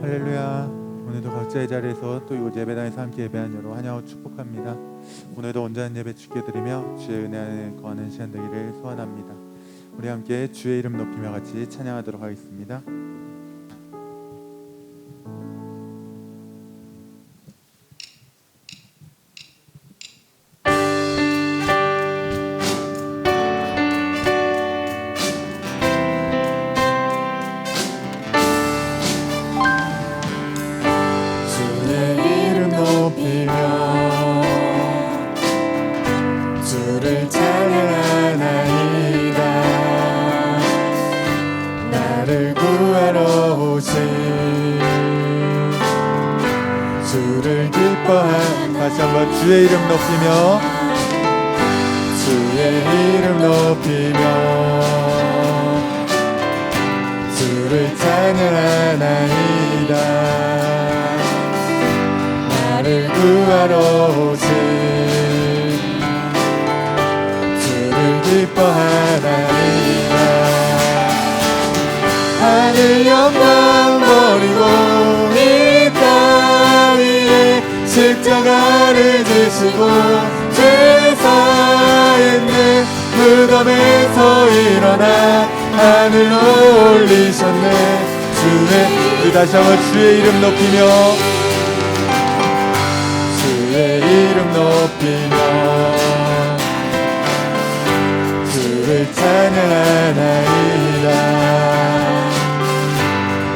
할렐루야. 오늘도 각자의 자리에서 또 이곳 예배당에서 함께 예배하는 여러분 환영하고 축복합니다. 오늘도 온전한 예배 주께 드리며 주의 은혜 안에 거하는 시간 되기를 소원합니다. 우리 함께 주의 이름 높이며 같이 찬양하도록 하겠습니다. 주를 찬양하나이다. 나를 구하러 오신 주를 기뻐한 다시 한번 주의 이름 높이며 주의 이름 높이며 주를 찬양하나이다. 나를 구하러 오신 기뻐하나이다. 하늘 영광 버리고 이 땅 위에 십자가를 지시고 죄사했네. 무덤에서 일어나 하늘로 올리셨네. 우리 다시 한번 주의 이름 높이며 주의 이름 높이며 주를 찬양하나이다.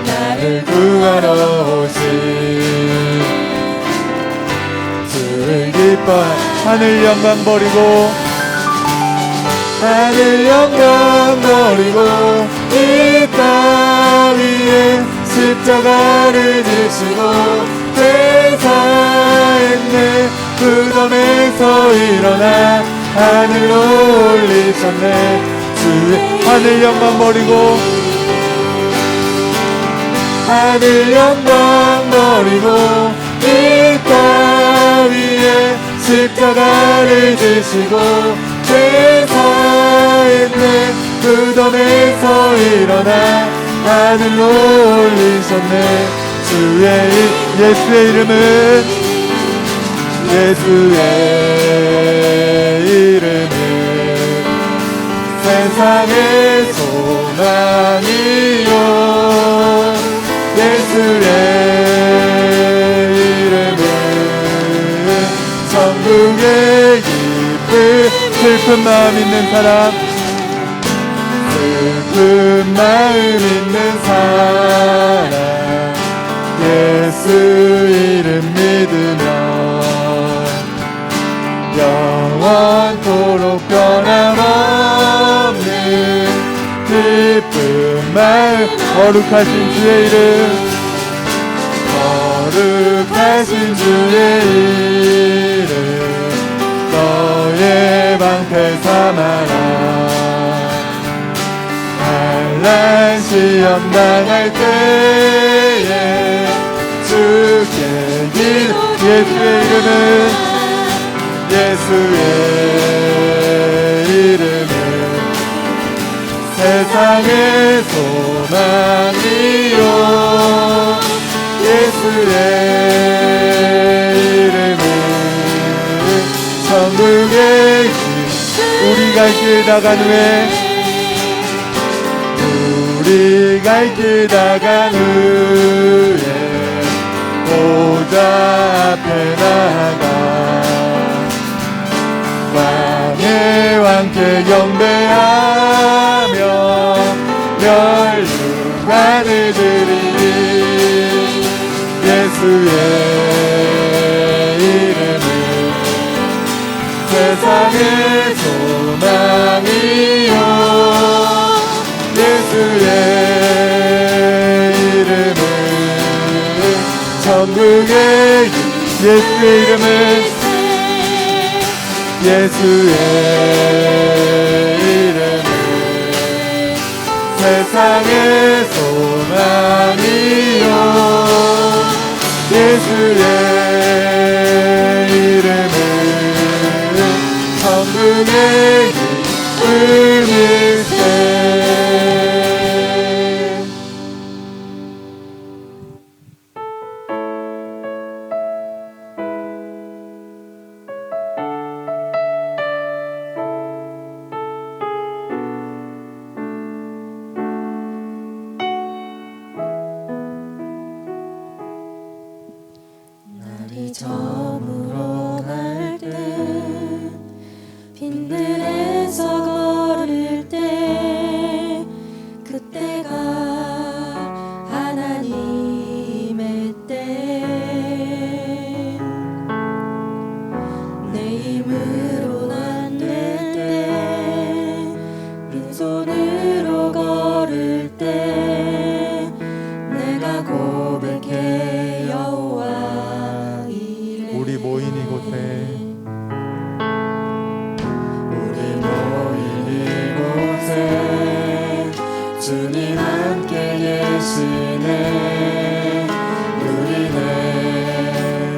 나를 구하러 오신 주를 기뻐한 하늘 영광 버리고 하늘 영광 버리고 이 땅 위에 십자가를 지시고 회사했네. 무덤에서 일어나 하늘로 올리셨네. 주의 하늘 영광 버리고 하늘 영광 버리고 이 땅 위에 십자가를 지시고 죄사했네. 무덤에서 일어나 하늘로 올리셨네. 예수의 이름은 예수의 이름은 세상의 소망이요. 예수의 이름은 천국의 기쁨. 슬픈 마음 있는 사람 슬픈 마음 있는 사람 예수 이름 믿으며 영원토록 변함없는 기쁜 마음. 거룩하신 주의 이름 거룩하신 주의 이름 너의 방패 삼아라. 환난 시험 당할 때에 주께 기도. 예수의 이름은 예수의 이름은 세상의 소망이요. 예수의 이름은 천국의 길. 우리 갈 길 나간 후에 우리 갈 길 나간 후에 보좌 앞에 나가 왕의 왕께 경배하며 멸류관을 드리리. 예수의 이름은 세상의 소망이요. 예수의 이름은 천국의 길. 예수의 이름은 예수의 이름은 세상의 소망이요. 예수의 이름은 천국의 길을일세. 저물어 갈 때 빈들에서 걸을 때 그때가 하나님의 때 내 힘으론 안 될 때 빈손으로 걸을 때 내가 고백해 여호와 이래 우리 모인 이곳에 주님 함께 계시네 우리네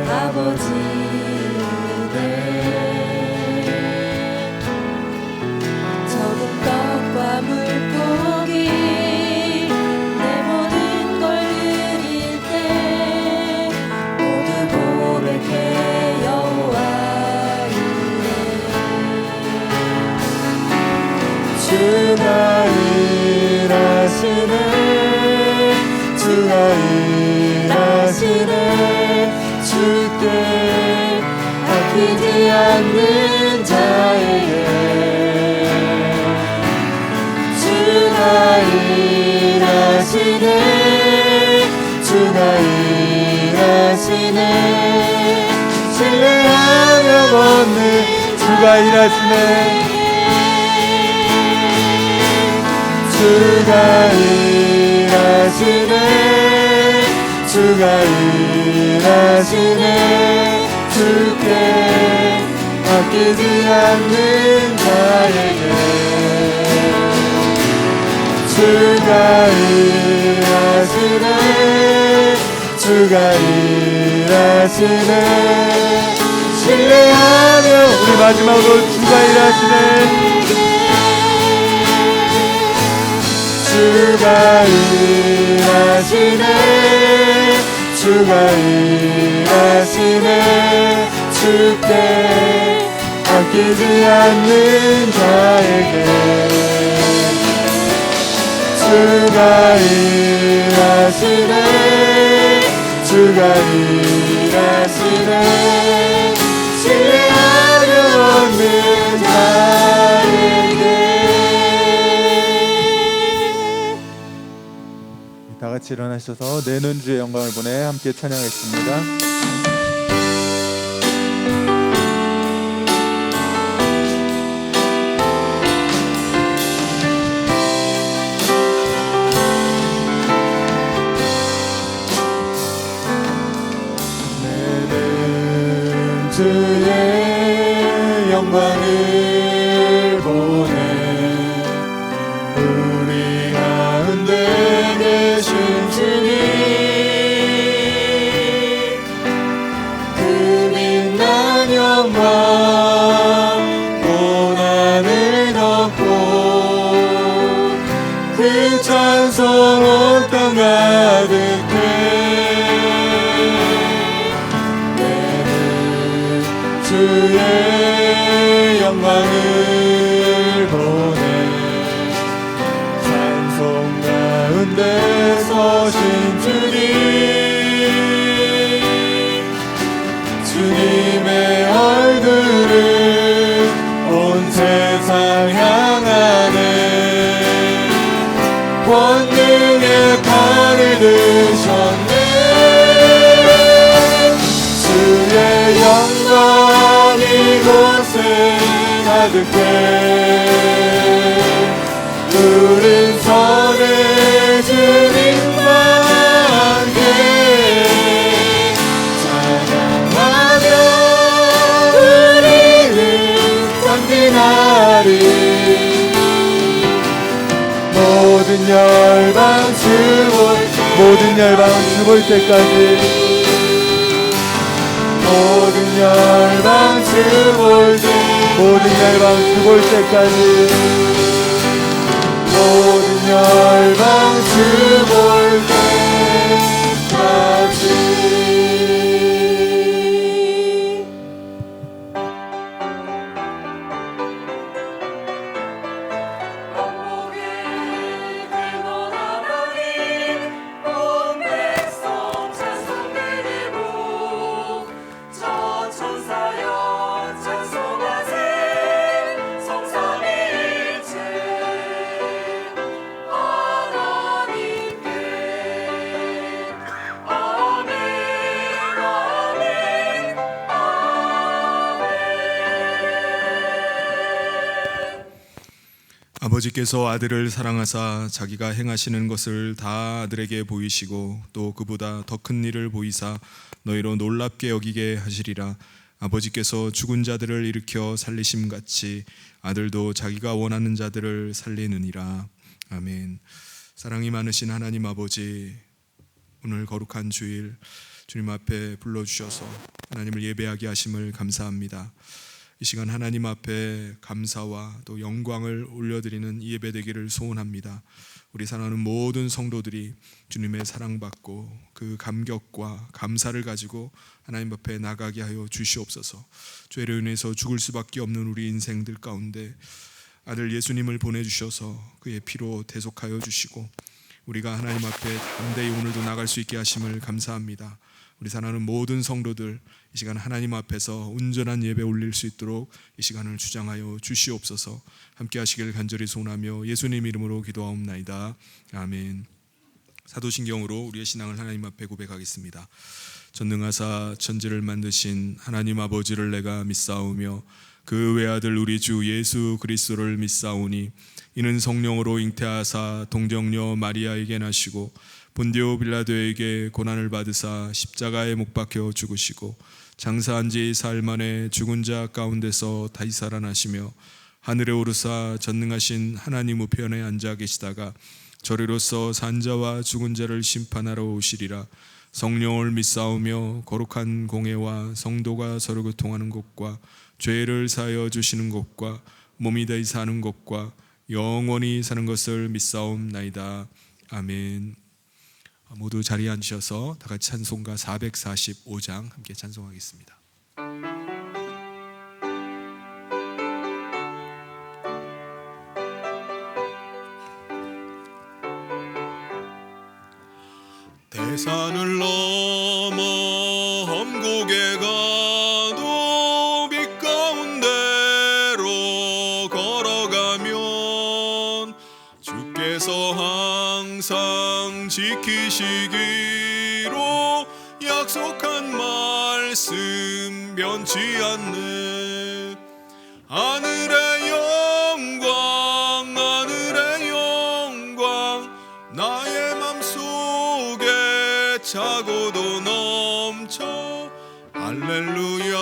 아버지네 적은 떡과 물고기 내 모든 걸 드릴 때 모두 고백해 여호와 이래 주가 일하시네 주가 일하시네 주께 아끼지 않는 자에게 주가 일하시네 주가 일하시네 신뢰하며 걷는 주가 일하시네 주가 일하시네 주가 일하시네 주께 아끼지 않는 자에게 주가 일하시네 주가 일하시네 신뢰하며 우리 마지막으로 주가 일하시네 주가 일하시네 주가 일하시네 주께 아끼지 않는 자에게 주가 일하시네 주가 일하시네 신뢰하며 얻는 자에게 다 같이 일어나셔서 내는 주의 영광을 보내 함께 찬양하겠습니다. 내는 주의 영광을 보내 우리 가운데 계신 주님 그 빛난 영광 고난을 덮고 그 찬송 온 땅 가득해 주의 영광을 보내 찬송 가운데 서신 주님 주님의 얼굴을 온 세상 향하네 권능의 팔을 드셨네 주의 영광 이곳에 가득해 우린 선의 주님과 함께 찬양하며 우리는 전진하리 모든 열방 주볼 때까지 모든 열방 주볼 때까지 모든 열방 주볼 때까지 아버지께서 아들을 사랑하사 자기가 행하시는 것을 다 아들에게 보이시고 또 그보다 더 큰 일을 보이사 너희로 놀랍게 여기게 하시리라. 아버지께서 죽은 자들을 일으켜 살리심 같이 아들도 자기가 원하는 자들을 살리느니라. 아멘. 사랑이 많으신 하나님 아버지, 오늘 거룩한 주일 주님 앞에 불러주셔서 하나님을 예배하게 하심을 감사합니다. 이 시간 하나님 앞에 감사와 또 영광을 올려드리는 이 예배 되기를 소원합니다. 우리 사랑하는 모든 성도들이 주님의 사랑받고 그 감격과 감사를 가지고 하나님 앞에 나가게 하여 주시옵소서. 죄로 인해서 죽을 수밖에 없는 우리 인생들 가운데 아들 예수님을 보내주셔서 그의 피로 대속하여 주시고 우리가 하나님 앞에 담대히 오늘도 나갈 수 있게 하심을 감사합니다. 우리 사랑하는 모든 성도들 이 시간 하나님 앞에서 온전한 예배 올릴 수 있도록 이 시간을 주장하여 주시옵소서. 함께 하시길 간절히 소원하며 예수님 이름으로 기도하옵나이다. 아멘. 사도신경으로 우리의 신앙을 하나님 앞에 고백하겠습니다. 전능하사 천지를 만드신 하나님 아버지를 내가 믿사오며 그 외아들 우리 주 예수 그리스도를 믿사오니 이는 성령으로 잉태하사 동정녀 마리아에게 나시고 본디오 빌라도에게 고난을 받으사 십자가에 못 박혀 죽으시고 장사한 지 사흘 만에 죽은 자 가운데서 다시 살아나시며 하늘에 오르사 전능하신 하나님 우편에 앉아 계시다가 저리로서 산자와 죽은 자를 심판하러 오시리라. 성령을 믿사오며 거룩한 공회와 성도가 서로 교통하는 것과 죄를 사하여 주시는 것과 몸이 다시 사는 것과 영원히 사는 것을 믿사옵나이다. 아멘. 모두 자리에 앉으셔서 다 같이 찬송가 445장 함께 찬송하겠습니다. 대산을 넘어 험곡에 가도 빛 가운데로 걸어가면 주께서 항상 지키시기로 약속한 말씀 변치 않네. 하늘의 영광 하늘의 영광 나의 맘속에 차고도 넘쳐 할렐루야를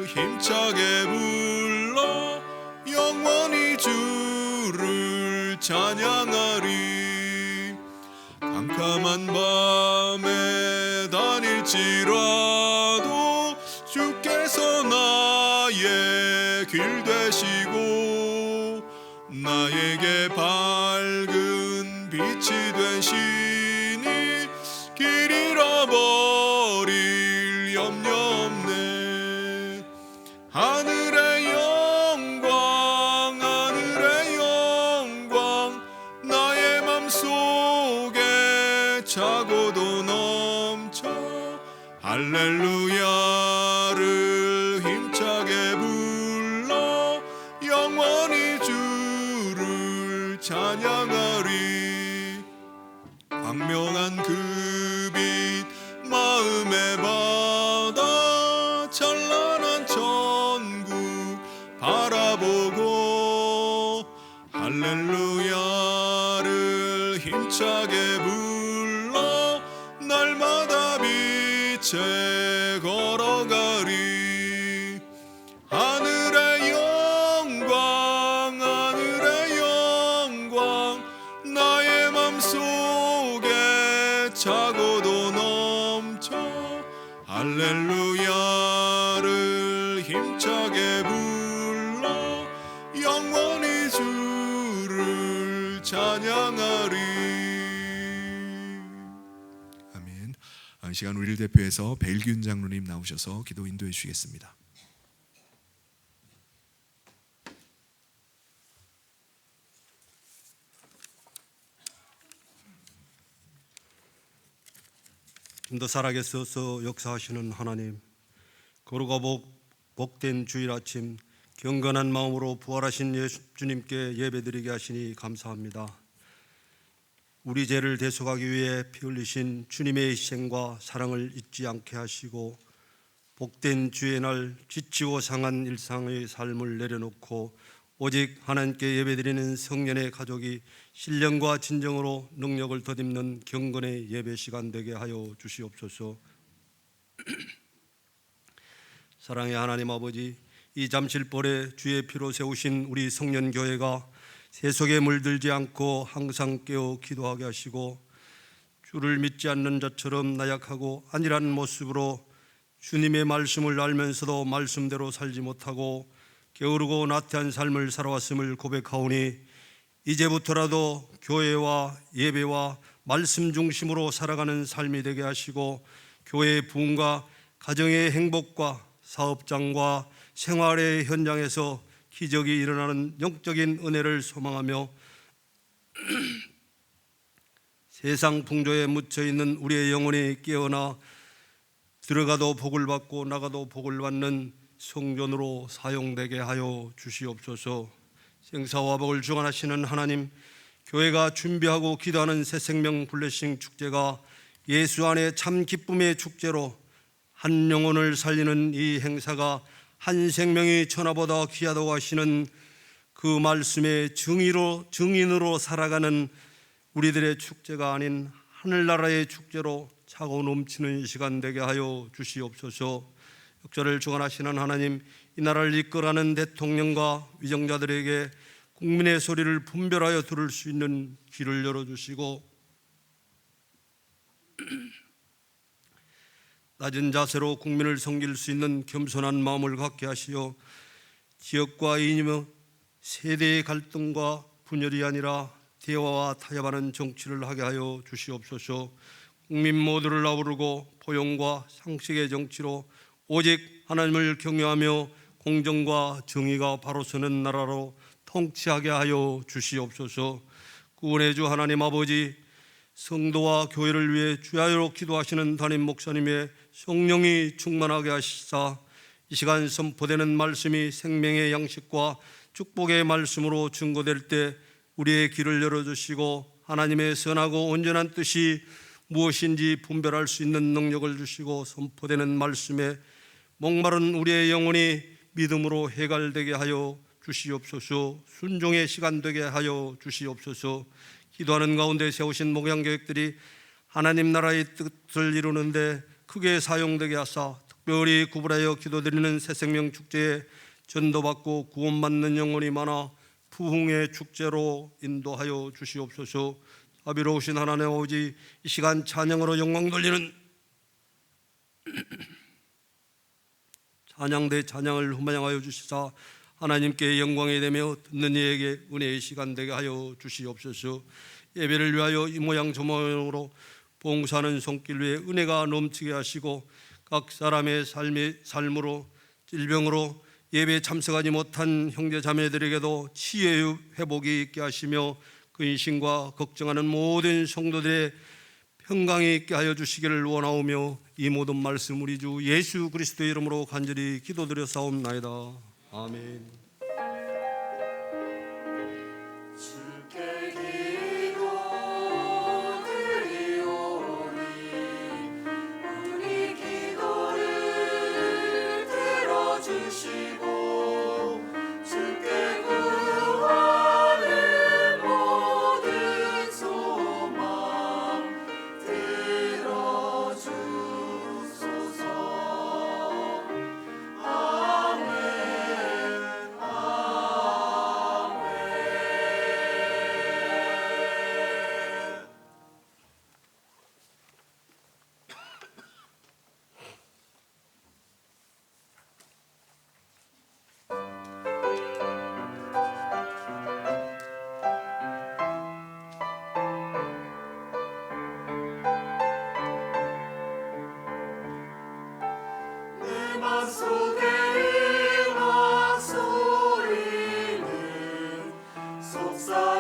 힘차게 불러 영원히 주를 찬양하리. 캄캄한 밤에 다닐지라도 주께서 나의 길 되시고 나에게 밝은 빛이 되시니 길 잃어버릴 염려 없네. 하늘의 영광 하늘의 영광 나의 맘속에 차고도 넘쳐 할렐루야를 힘차게 불러 영원히 주를 찬양하리. 광명한 그 빛 마음에 받아 찬란한 천국 바라보고 할렐루야를 힘차게 불러 날마다 빛에 걸어가리. 하늘의 영광 하늘의 영광 나의 맘속에 차고도 넘쳐 할렐루야를 힘차게 불러 영원히 주를 찬양하리. 아멘. 이 시간 우리를 대표해서 벨균 장로님 나오셔서 기도 인도해 주시겠습니다. 좀 더 살아계셔서 역사하시는 하나님, 거룩하고 복된 주일 아침 경건한 마음으로 부활하신 예수님께 예배드리게 하시니 감사합니다. 우리 죄를 대속하기 위해 피 흘리신 주님의 희생과 사랑을 잊지 않게 하시고 복된 주의 날 지치고 상한 일상의 삶을 내려놓고 오직 하나님께 예배드리는 성년의 가족이 신령과 진정으로 능력을 덧입는 경건의 예배 시간 되게 하여 주시옵소서. 사랑의 하나님 아버지, 이 잠실벌에 주의 피로 세우신 우리 성년교회가 세속에 물들지 않고 항상 깨어 기도하게 하시고 주를 믿지 않는 자처럼 나약하고 안일한 모습으로 주님의 말씀을 알면서도 말씀대로 살지 못하고 게으르고 나태한 삶을 살아왔음을 고백하오니 이제부터라도 교회와 예배와 말씀 중심으로 살아가는 삶이 되게 하시고 교회의 부흥과 가정의 행복과 사업장과 생활의 현장에서 기적이 일어나는 영적인 은혜를 소망하며 세상 풍조에 묻혀있는 우리의 영혼이 깨어나 들어가도 복을 받고 나가도 복을 받는 성전으로 사용되게 하여 주시옵소서. 생사와 복을 주관하시는 하나님, 교회가 준비하고 기도하는 새생명 블레싱 축제가 예수 안에 참 기쁨의 축제로 한 영혼을 살리는 이 행사가 한 생명이 천하보다 귀하다고 하시는 그 말씀의 증인으로 살아가는 우리들의 축제가 아닌 하늘나라의 축제로 차고 넘치는 시간 되게 하여 주시옵소서. 역사를 주관하시는 하나님, 이 나라를 이끌어가는 대통령과 위정자들에게 국민의 소리를 분별하여 들을 수 있는 귀를 열어주시고 낮은 자세로 국민을 섬길 수 있는 겸손한 마음을 갖게 하시어 지역과 이념, 세대의 갈등과 분열이 아니라 대화와 타협하는 정치를 하게 하여 주시옵소서. 국민 모두를 아우르고 포용과 상식의 정치로 오직 하나님을 경외하며 공정과 정의가 바로 서는 나라로 통치하게 하여 주시옵소서. 구원의 주 하나님 아버지, 성도와 교회를 위해 주야로 기도하시는 담임 목사님의 성령이 충만하게 하시사 이 시간 선포되는 말씀이 생명의 양식과 축복의 말씀으로 증거될 때 우리의 길을 열어주시고 하나님의 선하고 온전한 뜻이 무엇인지 분별할 수 있는 능력을 주시고 선포되는 말씀에 목마른 우리의 영혼이 믿음으로 해갈되게 하여 주시옵소서. 순종의 시간 되게 하여 주시옵소서. 기도하는 가운데 세우신 목양교육들이 하나님 나라의 뜻을 이루는데 크게 사용되게 하사 특별히 구분하여 기도드리는 새생명 축제에 전도받고 구원받는 영혼이 많아 부흥의 축제로 인도하여 주시옵소서. 자비로우신 하나님 아버지, 이 시간 찬양으로 영광 돌리는 찬양대 찬양을 후만양하여 주시사 하나님께 영광이 되며 듣는 이에게 은혜의 시간 되게 하여 주시옵소서. 예배를 위하여 이 모양 저 모양으로 봉사하는 손길 위에 은혜가 넘치게 하시고 각 사람의 삶으로 질병으로 예배에 참석하지 못한 형제 자매들에게도 치유의 회복이 있게 하시며 근심과 걱정하는 모든 성도들의 평강이 있게 하여 주시기를 원하오며 이 모든 말씀 우리 주 예수 그리스도의 이름으로 간절히 기도드려 사옵나이다. 아멘.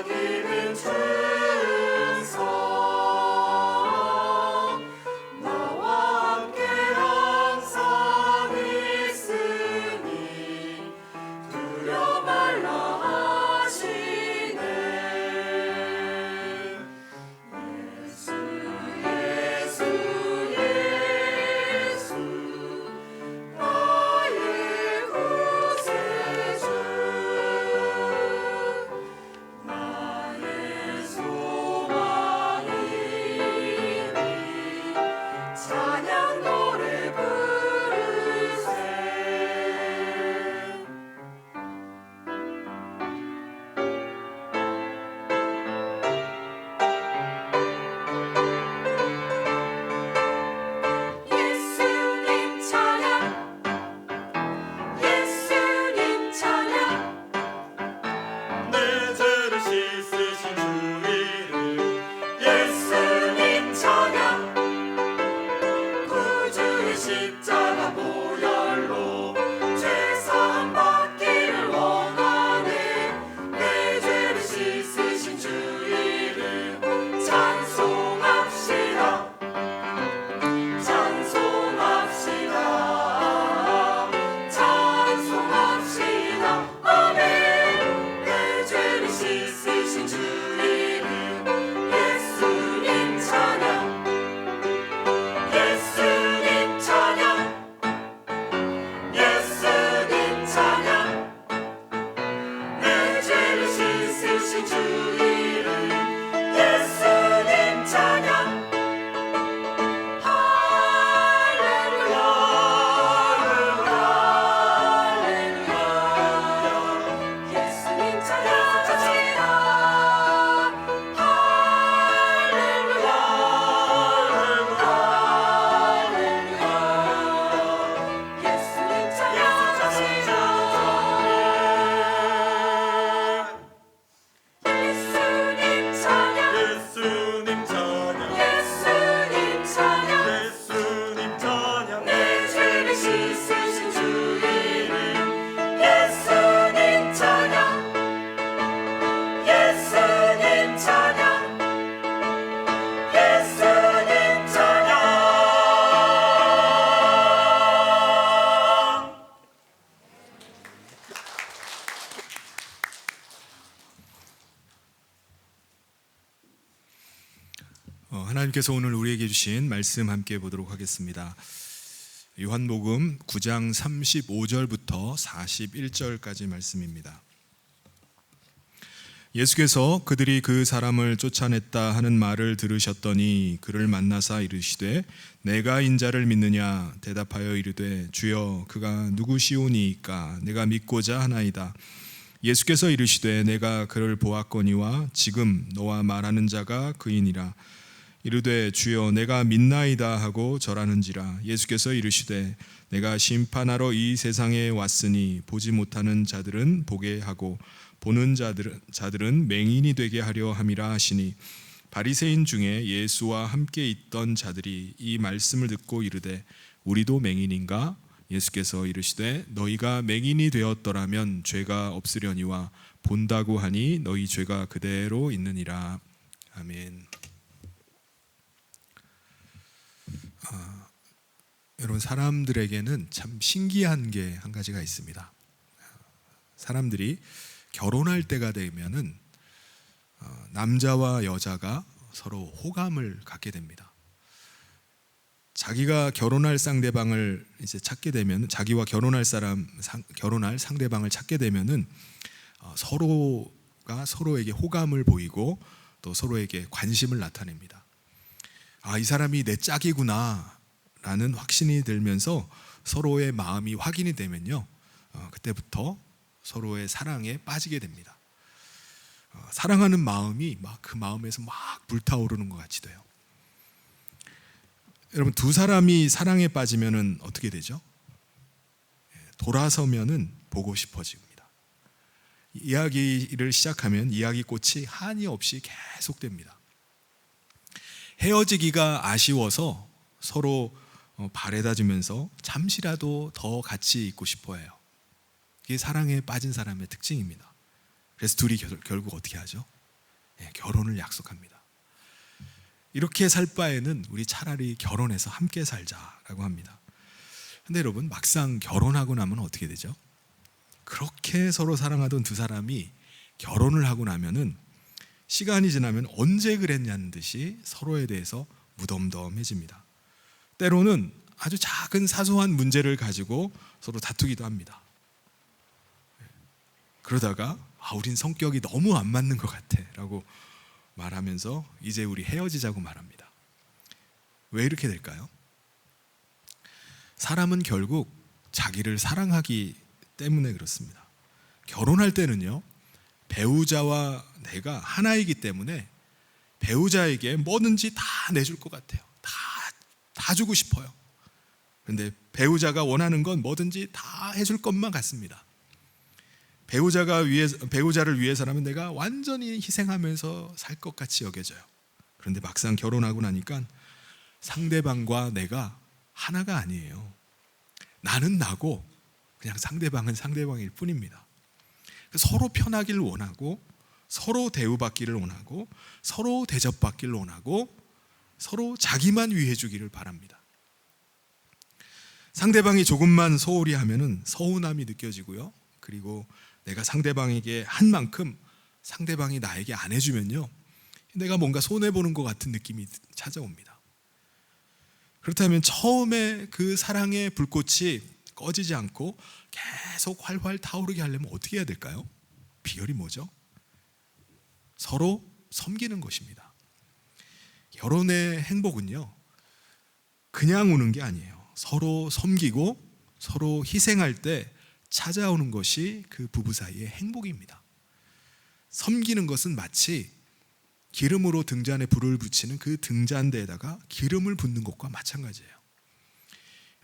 나의 십자가 보혈로 죄사함 받기를 원하네. 내 죄를 씻으신 주 이름 찬송합시다. 찬송합시다. 찬송합시다. 아멘. 내 죄를 씻으신 주 이름 예수님 찬양. 예수님 찬양. 예수님 찬양. 내 죄를 씻으신 주 이름 예수님 찬양. 할렐루야. 할렐루야. 예수님 찬양합시다. 할렐루야. 할렐루야. 예수님 찬양합시다. 예수님 찬양. 예수님 찬양. 예수님 찬양. 예수님 찬양. 내 죄를 씻으신 주 이름 예수님 찬양. 예수님 찬양. 예수님 찬양. 하나님께서 오늘 우리에게 주신 말씀 함께 보도록 하겠습니다. 요한복음 9장 35절부터 41절까지 말씀입니다. 예수께서 그들이 그 사람을 쫓아냈다 하는 말을 들으셨더니 그를 만나사 이르시되 내가 인자를 믿느냐 대답하여 이르되 주여 그가 누구시오니이까 내가 믿고자 하나이다. 예수께서 이르시되 내가 그를 보았거니와 지금 너와 말하는 자가 그이니라. 이르되 주여 내가 믿나이다 하고 절하는지라. 예수께서 이르시되 내가 심판하러 이 세상에 왔으니 보지 못하는 자들은 보게 하고 보는 자들은 맹인이 되게 하려 함이라 하시니 바리새인 중에 예수와 함께 있던 자들이 이 말씀을 듣고 이르되 우리도 맹인인가? 예수께서 이르시되 너희가 맹인이 되었더라면 죄가 없으려니와 본다고 하니 너희 죄가 그대로 있느니라. 아멘. 여러분 사람들에게는 참 신기한 게 한 가지가 있습니다. 사람들이 결혼할 때가 되면은 남자와 여자가 서로 호감을 갖게 됩니다. 자기가 결혼할 상대방을 이제 찾게 되면 자기와 결혼할 상대방을 찾게 되면은 서로가 서로에게 호감을 보이고 또 서로에게 관심을 나타냅니다. 아, 이 사람이 내 짝이구나 라는 확신이 들면서 서로의 마음이 확인이 되면요, 그때부터 서로의 사랑에 빠지게 됩니다. 사랑하는 마음이 막 그 마음에서 막 불타오르는 것 같이 돼요. 여러분 두 사람이 사랑에 빠지면은 어떻게 되죠? 돌아서면은 보고 싶어집니다. 이야기를 시작하면 이야기꽃이 한이 없이 계속됩니다. 헤어지기가 아쉬워서 서로 발에다 주면서 잠시라도 더 같이 있고 싶어해요. 이게 사랑에 빠진 사람의 특징입니다. 그래서 둘이 결국 어떻게 하죠? 결혼을 약속합니다. 이렇게 살 바에는 우리 차라리 결혼해서 함께 살자라고 합니다. 근데 여러분 막상 결혼하고 나면 어떻게 되죠? 그렇게 서로 사랑하던 두 사람이 결혼을 하고 나면은 시간이 지나면 언제 그랬냐는 듯이 서로에 대해서 무덤덤해집니다. 때로는 아주 작은 사소한 문제를 가지고 서로 다투기도 합니다. 그러다가 우린 성격이 너무 안 맞는 것 같아 라고 말하면서 이제 우리 헤어지자고 말합니다. 왜 이렇게 될까요? 사람은 결국 자기를 사랑하기 때문에 그렇습니다. 결혼할 때는요, 배우자와 내가 하나이기 때문에 배우자에게 뭐든지 다 내줄 것 같아요. 다 주고 싶어요. 그런데 배우자가 원하는 건 뭐든지 다 해줄 것만 같습니다. 배우자를 위해서라면 내가 완전히 희생하면서 살 것 같이 여겨져요. 그런데 막상 결혼하고 나니까 상대방과 내가 하나가 아니에요. 나는 나고 그냥 상대방은 상대방일 뿐입니다. 서로 편하기를 원하고, 서로 대우받기를 원하고, 서로 대접받기를 원하고, 서로 자기만 위해 주기를 바랍니다. 상대방이 조금만 소홀히 하면은 서운함이 느껴지고요. 그리고 내가 상대방에게 한 만큼 상대방이 나에게 안 해주면요, 내가 뭔가 손해보는 것 같은 느낌이 찾아옵니다. 그렇다면 처음에 그 사랑의 불꽃이 꺼지지 않고 계속 활활 타오르게 하려면 어떻게 해야 될까요? 비결이 뭐죠? 서로 섬기는 것입니다. 결혼의 행복은요, 그냥 오는 게 아니에요. 서로 섬기고 서로 희생할 때 찾아오는 것이 그 부부 사이의 행복입니다. 섬기는 것은 마치 기름으로 등잔에 불을 붙이는 그 등잔대에다가 기름을 붓는 것과 마찬가지예요.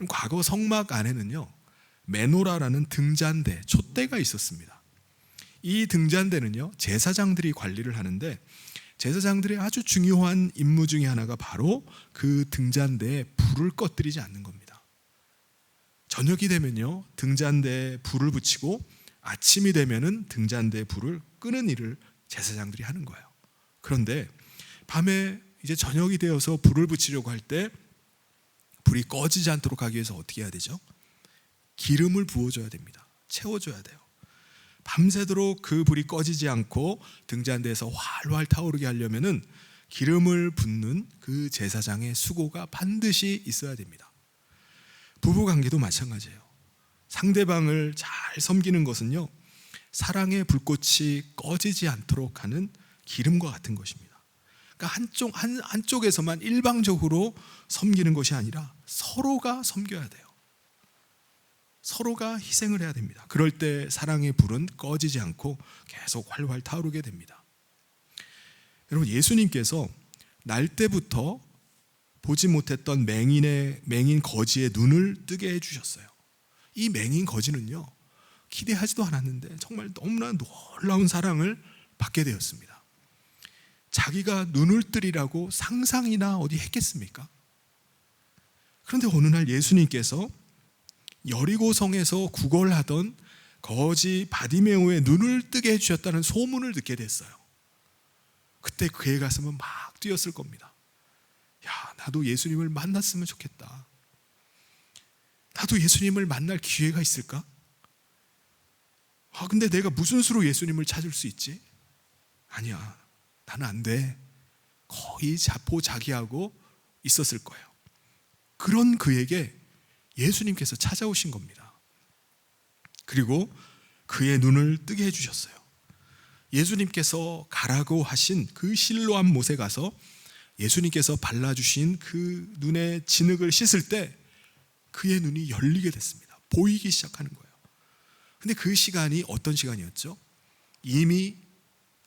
과거 성막 안에는요, 메노라라는 등잔대, 촛대가 있었습니다. 이 등잔대는요, 제사장들이 관리를 하는데, 제사장들의 아주 중요한 임무 중에 하나가 바로 그 등잔대에 불을 꺼뜨리지 않는 겁니다. 저녁이 되면요, 등잔대에 불을 붙이고, 아침이 되면은 등잔대에 불을 끄는 일을 제사장들이 하는 거예요. 그런데 밤에 이제 저녁이 되어서 불을 붙이려고 할 때 불이 꺼지지 않도록 하기 위해서 어떻게 해야 되죠? 기름을 부어줘야 됩니다. 채워줘야 돼요. 밤새도록 그 불이 꺼지지 않고 등잔대에서 활활 타오르게 하려면은 기름을 붓는 그 제사장의 수고가 반드시 있어야 됩니다. 부부관계도 마찬가지예요. 상대방을 잘 섬기는 것은요, 사랑의 불꽃이 꺼지지 않도록 하는 기름과 같은 것입니다. 그러니까 한쪽에서만 일방적으로 섬기는 것이 아니라 서로가 섬겨야 돼요. 서로가 희생을 해야 됩니다. 그럴 때 사랑의 불은 꺼지지 않고 계속 활활 타오르게 됩니다. 여러분, 예수님께서 날 때부터 보지 못했던 맹인 거지의 눈을 뜨게 해주셨어요. 이 맹인 거지는요, 기대하지도 않았는데 정말 너무나 놀라운 사랑을 받게 되었습니다. 자기가 눈을 뜨리라고 상상이나 어디 했겠습니까? 그런데 어느 날 예수님께서 여리고성에서 구걸하던 거지 바디메오의 눈을 뜨게 해주셨다는 소문을 듣게 됐어요. 그때 그의 가슴은 막 뛰었을 겁니다. 야, 나도 예수님을 만났으면 좋겠다. 나도 예수님을 만날 기회가 있을까? 근데 내가 무슨 수로 예수님을 찾을 수 있지? 아니야, 나는 안 돼. 거의 자포자기하고 있었을 거예요. 그런 그에게 예수님께서 찾아오신 겁니다. 그리고 그의 눈을 뜨게 해주셨어요. 예수님께서 가라고 하신 그 실로암 못에 가서 예수님께서 발라주신 그 눈의 진흙을 씻을 때 그의 눈이 열리게 됐습니다. 보이기 시작하는 거예요. 근데 그 시간이 어떤 시간이었죠? 이미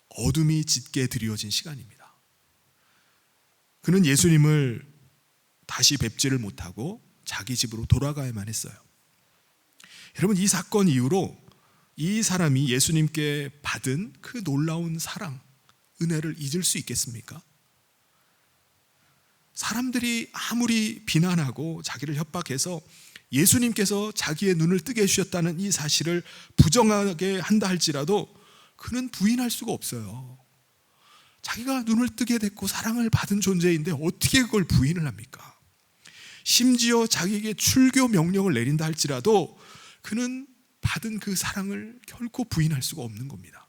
어둠이 짙게 드리워진 시간입니다. 그는 예수님을 다시 뵙지를 못하고 자기 집으로 돌아가야만 했어요. 여러분, 이 사건 이후로 이 사람이 예수님께 받은 그 놀라운 사랑, 은혜를 잊을 수 있겠습니까? 사람들이 아무리 비난하고 자기를 협박해서 예수님께서 자기의 눈을 뜨게 해주셨다는 이 사실을 부정하게 한다 할지라도 그는 부인할 수가 없어요. 자기가 눈을 뜨게 됐고 사랑을 받은 존재인데 어떻게 그걸 부인을 합니까? 심지어 자기에게 출교 명령을 내린다 할지라도 그는 받은 그 사랑을 결코 부인할 수가 없는 겁니다.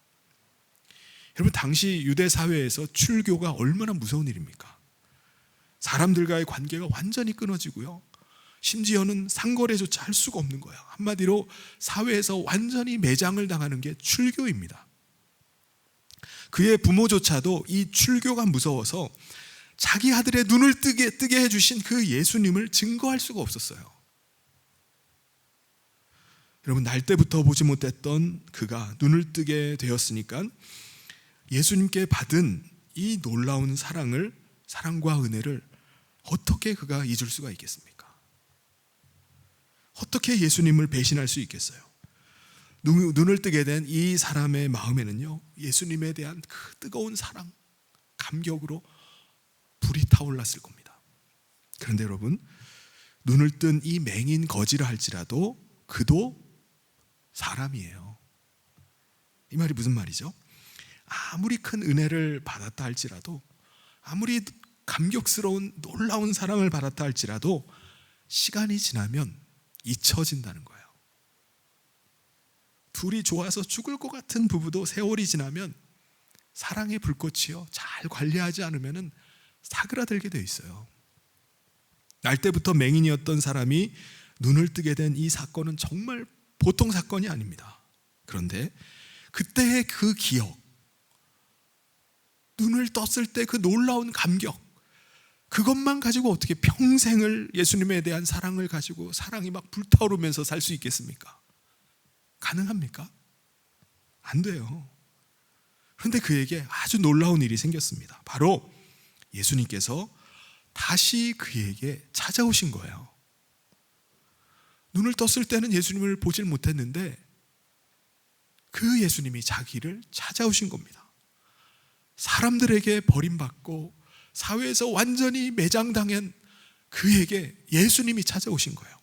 여러분, 당시 유대 사회에서 출교가 얼마나 무서운 일입니까? 사람들과의 관계가 완전히 끊어지고요, 심지어는 상거래조차 할 수가 없는 거예요. 한마디로 사회에서 완전히 매장을 당하는 게 출교입니다. 그의 부모조차도 이 출교가 무서워서 자기 아들의 눈을 뜨게 해주신 그 예수님을 증거할 수가 없었어요. 여러분, 날 때부터 보지 못했던 그가 눈을 뜨게 되었으니까 예수님께 받은 이 놀라운 사랑과 은혜를 어떻게 그가 잊을 수가 있겠습니까? 어떻게 예수님을 배신할 수 있겠어요? 눈을 뜨게 된 이 사람의 마음에는요, 예수님에 대한 그 뜨거운 사랑, 감격으로 불이 타올랐을 겁니다. 그런데 여러분, 눈을 뜬 이 맹인 거지라 할지라도 그도 사람이에요. 이 말이 무슨 말이죠? 아무리 큰 은혜를 받았다 할지라도, 아무리 감격스러운 놀라운 사랑을 받았다 할지라도 시간이 지나면 잊혀진다는 거예요. 둘이 좋아서 죽을 것 같은 부부도 세월이 지나면 사랑의 불꽃이요, 잘 관리하지 않으면 사그라들게 돼 있어요. 날 때부터 맹인이었던 사람이 눈을 뜨게 된 이 사건은 정말 보통 사건이 아닙니다. 그런데 그때의 그 기억, 눈을 떴을 때 그 놀라운 감격, 그것만 가지고 어떻게 평생을 예수님에 대한 사랑을 가지고 사랑이 막 불타오르면서 살 수 있겠습니까? 가능합니까? 안 돼요. 그런데 그에게 아주 놀라운 일이 생겼습니다. 바로 예수님께서 다시 그에게 찾아오신 거예요. 눈을 떴을 때는 예수님을 보질 못했는데 그 예수님이 자기를 찾아오신 겁니다. 사람들에게 버림받고 사회에서 완전히 매장당한 그에게 예수님이 찾아오신 거예요.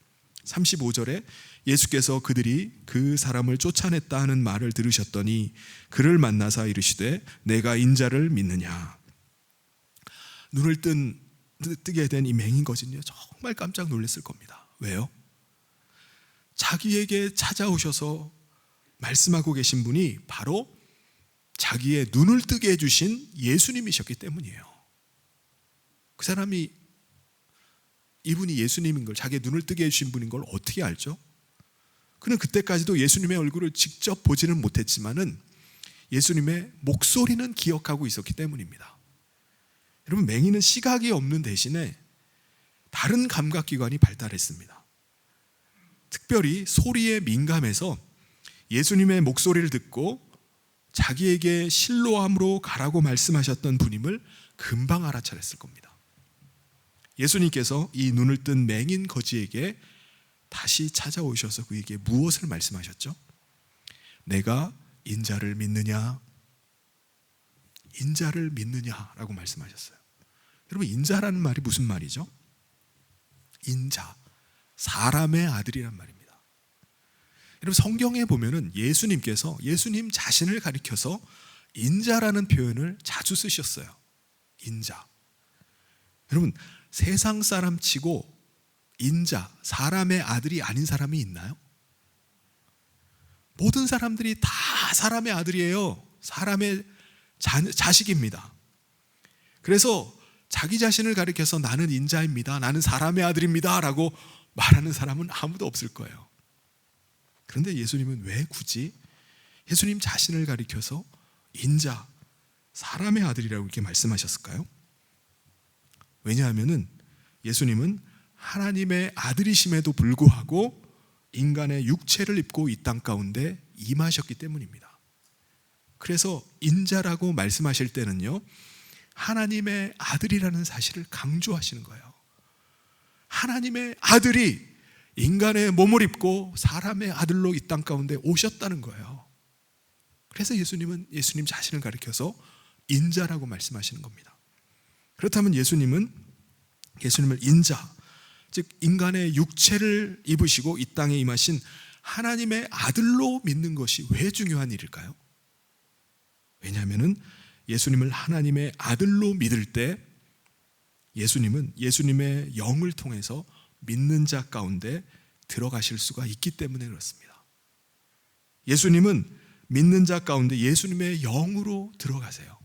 35절에 예수께서 그들이 그 사람을 쫓아냈다 하는 말을 들으셨더니 그를 만나사 이르시되 내가 인자를 믿느냐. 눈을 뜨게 된 이 맹인 거지는요, 정말 깜짝 놀랐을 겁니다. 왜요? 자기에게 찾아오셔서 말씀하고 계신 분이 바로 자기의 눈을 뜨게 해주신 예수님이셨기 때문이에요. 그 사람이 이분이 예수님인 걸, 자기의 눈을 뜨게 해주신 분인 걸 어떻게 알죠? 그는 그때까지도 예수님의 얼굴을 직접 보지는 못했지만은 예수님의 목소리는 기억하고 있었기 때문입니다. 여러분, 맹인은 시각이 없는 대신에 다른 감각기관이 발달했습니다. 특별히 소리에 민감해서 예수님의 목소리를 듣고 자기에게 실로암으로 가라고 말씀하셨던 분임을 금방 알아차렸을 겁니다. 예수님께서 이 눈을 뜬 맹인 거지에게 다시 찾아오셔서 그에게 무엇을 말씀하셨죠? 내가 인자를 믿느냐? 인자를 믿느냐라고 말씀하셨어요. 여러분, 인자라는 말이 무슨 말이죠? 인자, 사람의 아들이란 말입니다. 여러분, 성경에 보면은 예수님께서 예수님 자신을 가리켜서 인자라는 표현을 자주 쓰셨어요. 인자. 여러분, 세상 사람 치고 인자, 사람의 아들이 아닌 사람이 있나요? 모든 사람들이 다 사람의 아들이에요. 사람의 자식입니다. 그래서 자기 자신을 가리켜서 나는 인자입니다, 나는 사람의 아들입니다 라고 말하는 사람은 아무도 없을 거예요. 그런데 예수님은 왜 굳이 예수님 자신을 가리켜서 인자, 사람의 아들이라고 이렇게 말씀하셨을까요? 왜냐하면 예수님은 하나님의 아들이심에도 불구하고 인간의 육체를 입고 이 땅 가운데 임하셨기 때문입니다. 그래서 인자라고 말씀하실 때는요, 하나님의 아들이라는 사실을 강조하시는 거예요. 하나님의 아들이 인간의 몸을 입고 사람의 아들로 이 땅 가운데 오셨다는 거예요. 그래서 예수님은 예수님 자신을 가리켜서 인자라고 말씀하시는 겁니다. 그렇다면 예수님을 인자, 즉 인간의 육체를 입으시고 이 땅에 임하신 하나님의 아들로 믿는 것이 왜 중요한 일일까요? 왜냐하면 예수님을 하나님의 아들로 믿을 때 예수님은 예수님의 영을 통해서 믿는 자 가운데 들어가실 수가 있기 때문에 그렇습니다. 예수님은 믿는 자 가운데 예수님의 영으로 들어가세요.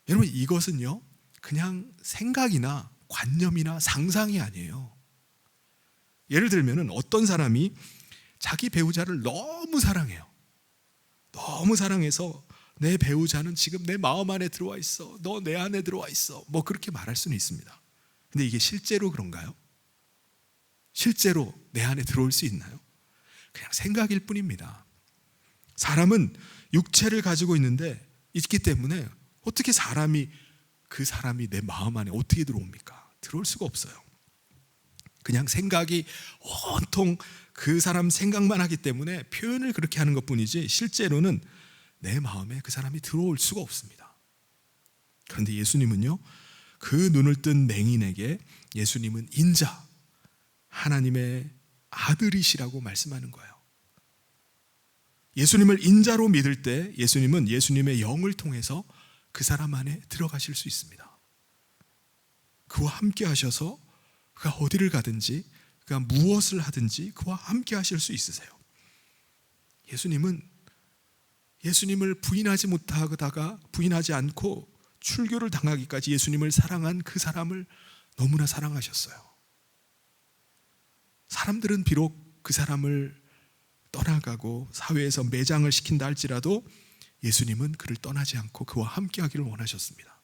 여러분, 이것은요, 그냥 생각이나 관념이나 상상이 아니에요. 예를 들면 어떤 사람이 자기 배우자를 너무 사랑해요. 너무 사랑해서 내 배우자는 지금 내 마음 안에 들어와 있어, 너 내 안에 들어와 있어, 뭐 그렇게 말할 수는 있습니다. 근데 이게 실제로 그런가요? 실제로 내 안에 들어올 수 있나요? 그냥 생각일 뿐입니다. 사람은 육체를 가지고 있기 때문에 어떻게 그 사람이 내 마음 안에 어떻게 들어옵니까? 들어올 수가 없어요. 그냥 생각이 온통 그 사람 생각만 하기 때문에 표현을 그렇게 하는 것뿐이지 실제로는 내 마음에 그 사람이 들어올 수가 없습니다. 그런데 예수님은요, 그 눈을 뜬 맹인에게 예수님은 인자, 하나님의 아들이시라고 말씀하는 거예요. 예수님을 인자로 믿을 때 예수님은 예수님의 영을 통해서 그 사람 안에 들어가실 수 있습니다. 그와 함께 하셔서 그가 어디를 가든지 그가 무엇을 하든지 그와 함께 하실 수 있으세요. 예수님을 부인하지 못하다가 부인하지 않고 출교를 당하기까지 예수님을 사랑한 그 사람을 너무나 사랑하셨어요. 사람들은 비록 그 사람을 떠나가고 사회에서 매장을 시킨다 할지라도 예수님은 그를 떠나지 않고 그와 함께 하기를 원하셨습니다.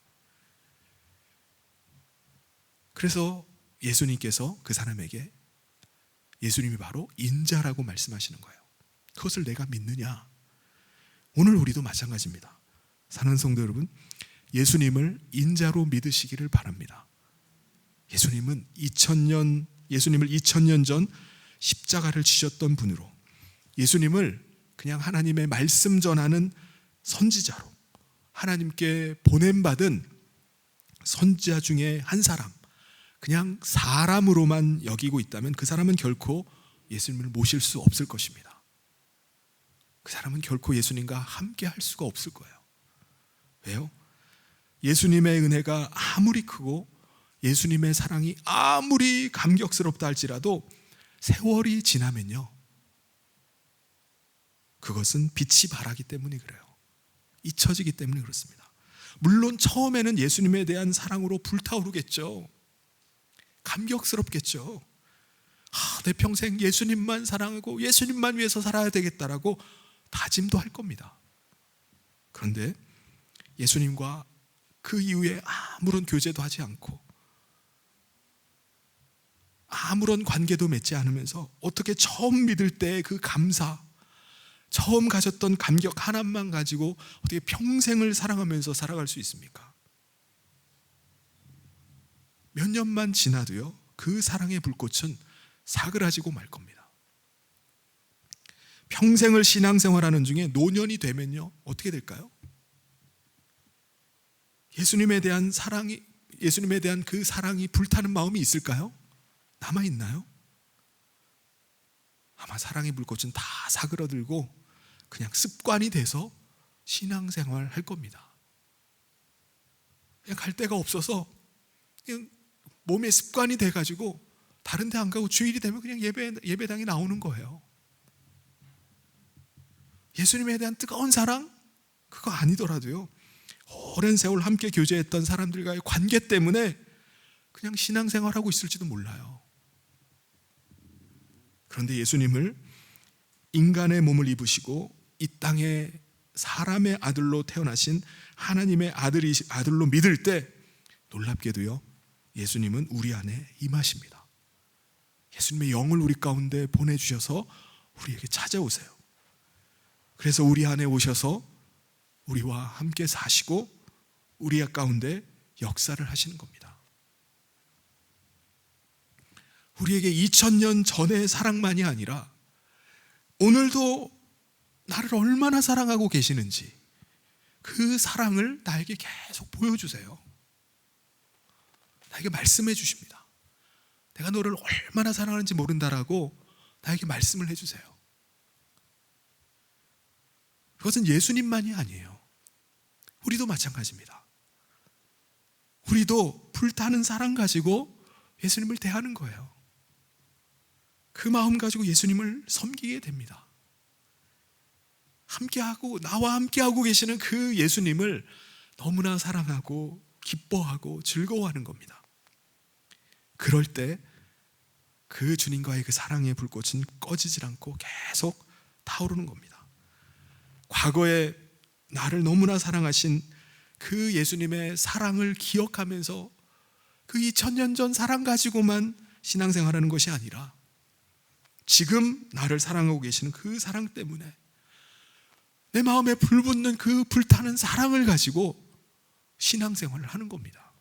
그래서 예수님께서 그 사람에게 예수님이 바로 인자라고 말씀하시는 거예요. 그것을 내가 믿느냐? 오늘 우리도 마찬가지입니다. 사랑하는 성도 여러분, 예수님을 인자로 믿으시기를 바랍니다. 예수님을 2000년 전 십자가를 지셨던 분으로, 예수님을 그냥 하나님의 말씀 전하는 선지자로, 하나님께 보냄받은 선지자 중에 한 사람, 그냥 사람으로만 여기고 있다면 그 사람은 결코 예수님을 모실 수 없을 것입니다. 그 사람은 결코 예수님과 함께 할 수가 없을 거예요. 왜요? 예수님의 은혜가 아무리 크고 예수님의 사랑이 아무리 감격스럽다 할지라도 세월이 지나면요, 그것은 빛이 바라기 때문에 그래요. 잊혀지기 때문에 그렇습니다. 물론 처음에는 예수님에 대한 사랑으로 불타오르겠죠. 감격스럽겠죠. 내 평생 예수님만 사랑하고 예수님만 위해서 살아야 되겠다라고 다짐도 할 겁니다. 그런데 예수님과 그 이후에 아무런 교제도 하지 않고 아무런 관계도 맺지 않으면서 어떻게 처음 믿을 때의 그 감사, 처음 가졌던 감격 하나만 가지고 어떻게 평생을 사랑하면서 살아갈 수 있습니까? 몇 년만 지나도요, 그 사랑의 불꽃은 사그라지고 말 겁니다. 평생을 신앙생활하는 중에 노년이 되면요, 어떻게 될까요? 예수님에 대한 그 사랑이 불타는 마음이 있을까요? 남아있나요? 아마 사랑의 불꽃은 다 사그러들고 그냥 습관이 돼서 신앙생활 할 겁니다. 그냥 갈 데가 없어서 그냥 몸에 습관이 돼가지고 다른 데 안 가고 주일이 되면 그냥 예배당에 나오는 거예요. 예수님에 대한 뜨거운 사랑? 그거 아니더라도요, 오랜 세월 함께 교제했던 사람들과의 관계 때문에 그냥 신앙생활하고 있을지도 몰라요. 그런데 예수님을 인간의 몸을 입으시고 이 땅에 사람의 아들로 태어나신 하나님의 아들로 믿을 때 놀랍게도요, 예수님은 우리 안에 임하십니다. 예수님의 영을 우리 가운데 보내주셔서 우리에게 찾아오세요. 그래서 우리 안에 오셔서 우리와 함께 사시고 우리 가운데 역사를 하시는 겁니다. 우리에게 2000년 전의 사랑만이 아니라 오늘도 나를 얼마나 사랑하고 계시는지 그 사랑을 나에게 계속 보여주세요. 나에게 말씀해 주십니다. 내가 너를 얼마나 사랑하는지 모른다라고 나에게 말씀을 해주세요. 그것은 예수님만이 아니에요. 우리도 마찬가지입니다. 우리도 불타는 사랑 가지고 예수님을 대하는 거예요. 그 마음 가지고 예수님을 섬기게 됩니다. 나와 함께하고 계시는 그 예수님을 너무나 사랑하고 기뻐하고 즐거워하는 겁니다. 그럴 때 그 주님과의 그 사랑의 불꽃은 꺼지질 않고 계속 타오르는 겁니다. 과거에 나를 너무나 사랑하신 그 예수님의 사랑을 기억하면서 그 2000년 전 사랑 가지고만 신앙생활하는 것이 아니라 지금 나를 사랑하고 계시는 그 사랑 때문에 내 마음에 불붙는 그 불타는 사랑을 가지고 신앙생활을 하는 겁니다.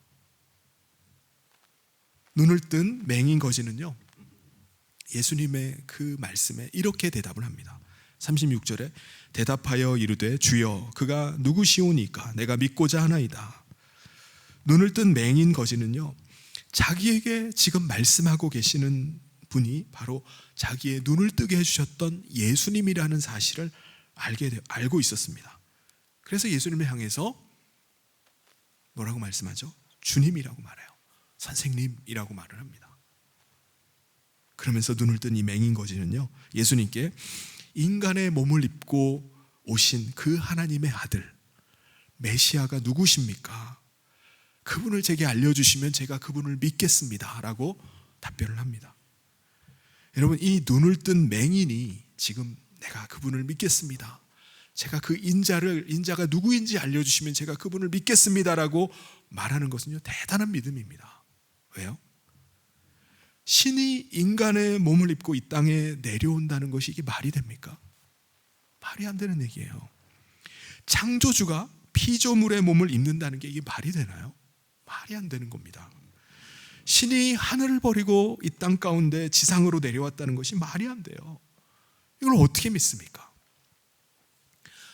눈을 뜬 맹인 거지는요, 예수님의 그 말씀에 이렇게 대답을 합니다. 36절에 대답하여 이르되 주여 그가 누구시오니까 내가 믿고자 하나이다. 눈을 뜬 맹인 거지는요, 자기에게 지금 말씀하고 계시는 분이 바로 자기의 눈을 뜨게 해주셨던 예수님이라는 사실을 알고 있었습니다. 그래서 예수님을 향해서 뭐라고 말씀하죠? 주님이라고 말해요. 선생님이라고 말을 합니다. 그러면서 눈을 뜬 이 맹인 거지는요, 예수님께 인간의 몸을 입고 오신 그 하나님의 아들 메시아가 누구십니까? 그분을 제게 알려주시면 제가 그분을 믿겠습니다 라고 답변을 합니다. 여러분, 이 눈을 뜬 맹인이 지금 내가 그분을 믿겠습니다, 제가 그 인자가 누구인지 알려주시면 제가 그분을 믿겠습니다 라고 말하는 것은요, 대단한 믿음입니다. 왜요? 신이 인간의 몸을 입고 이 땅에 내려온다는 것이 이게 말이 됩니까? 말이 안 되는 얘기예요. 창조주가 피조물의 몸을 입는다는 게 이게 말이 되나요? 말이 안 되는 겁니다. 신이 하늘을 버리고 이 땅 가운데 지상으로 내려왔다는 것이 말이 안 돼요. 이걸 어떻게 믿습니까?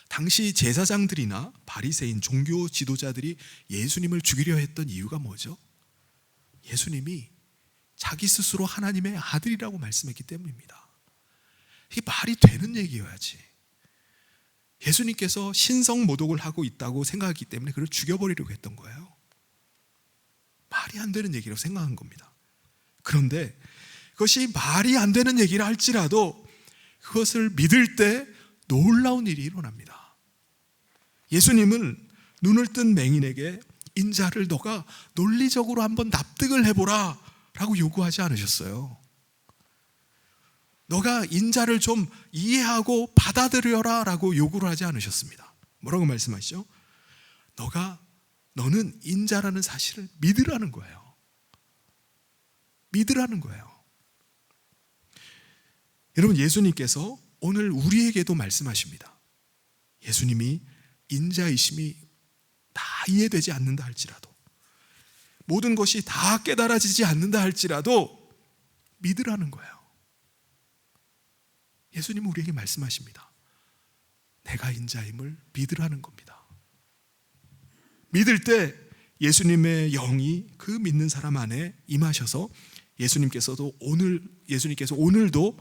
당시 제사장들이나 바리새인 종교 지도자들이 예수님을 죽이려 했던 이유가 뭐죠? 예수님이 자기 스스로 하나님의 아들이라고 말씀했기 때문입니다. 이게 말이 되는 얘기여야지. 예수님께서 신성 모독을 하고 있다고 생각했기 때문에 그를 죽여버리려고 했던 거예요. 말이 안 되는 얘기라고 생각한 겁니다. 그런데 그것이 말이 안 되는 얘기라 할지라도 그것을 믿을 때 놀라운 일이 일어납니다. 예수님은 눈을 뜬 맹인에게 인자를 너가 논리적으로 한번 납득을 해보라 라고 요구하지 않으셨어요. 너가 인자를 좀 이해하고 받아들여라 라고 요구를 하지 않으셨습니다. 뭐라고 말씀하시죠? 너는 인자라는 사실을 믿으라는 거예요. 믿으라는 거예요. 여러분, 예수님께서 오늘 우리에게도 말씀하십니다. 예수님이 인자이심이 다 이해되지 않는다 할지라도, 모든 것이 다 깨달아지지 않는다 할지라도 믿으라는 거예요. 예수님은 우리에게 말씀하십니다. 내가 인자임을 믿으라는 겁니다. 믿을 때 예수님의 영이 그 믿는 사람 안에 임하셔서 예수님께서 오늘도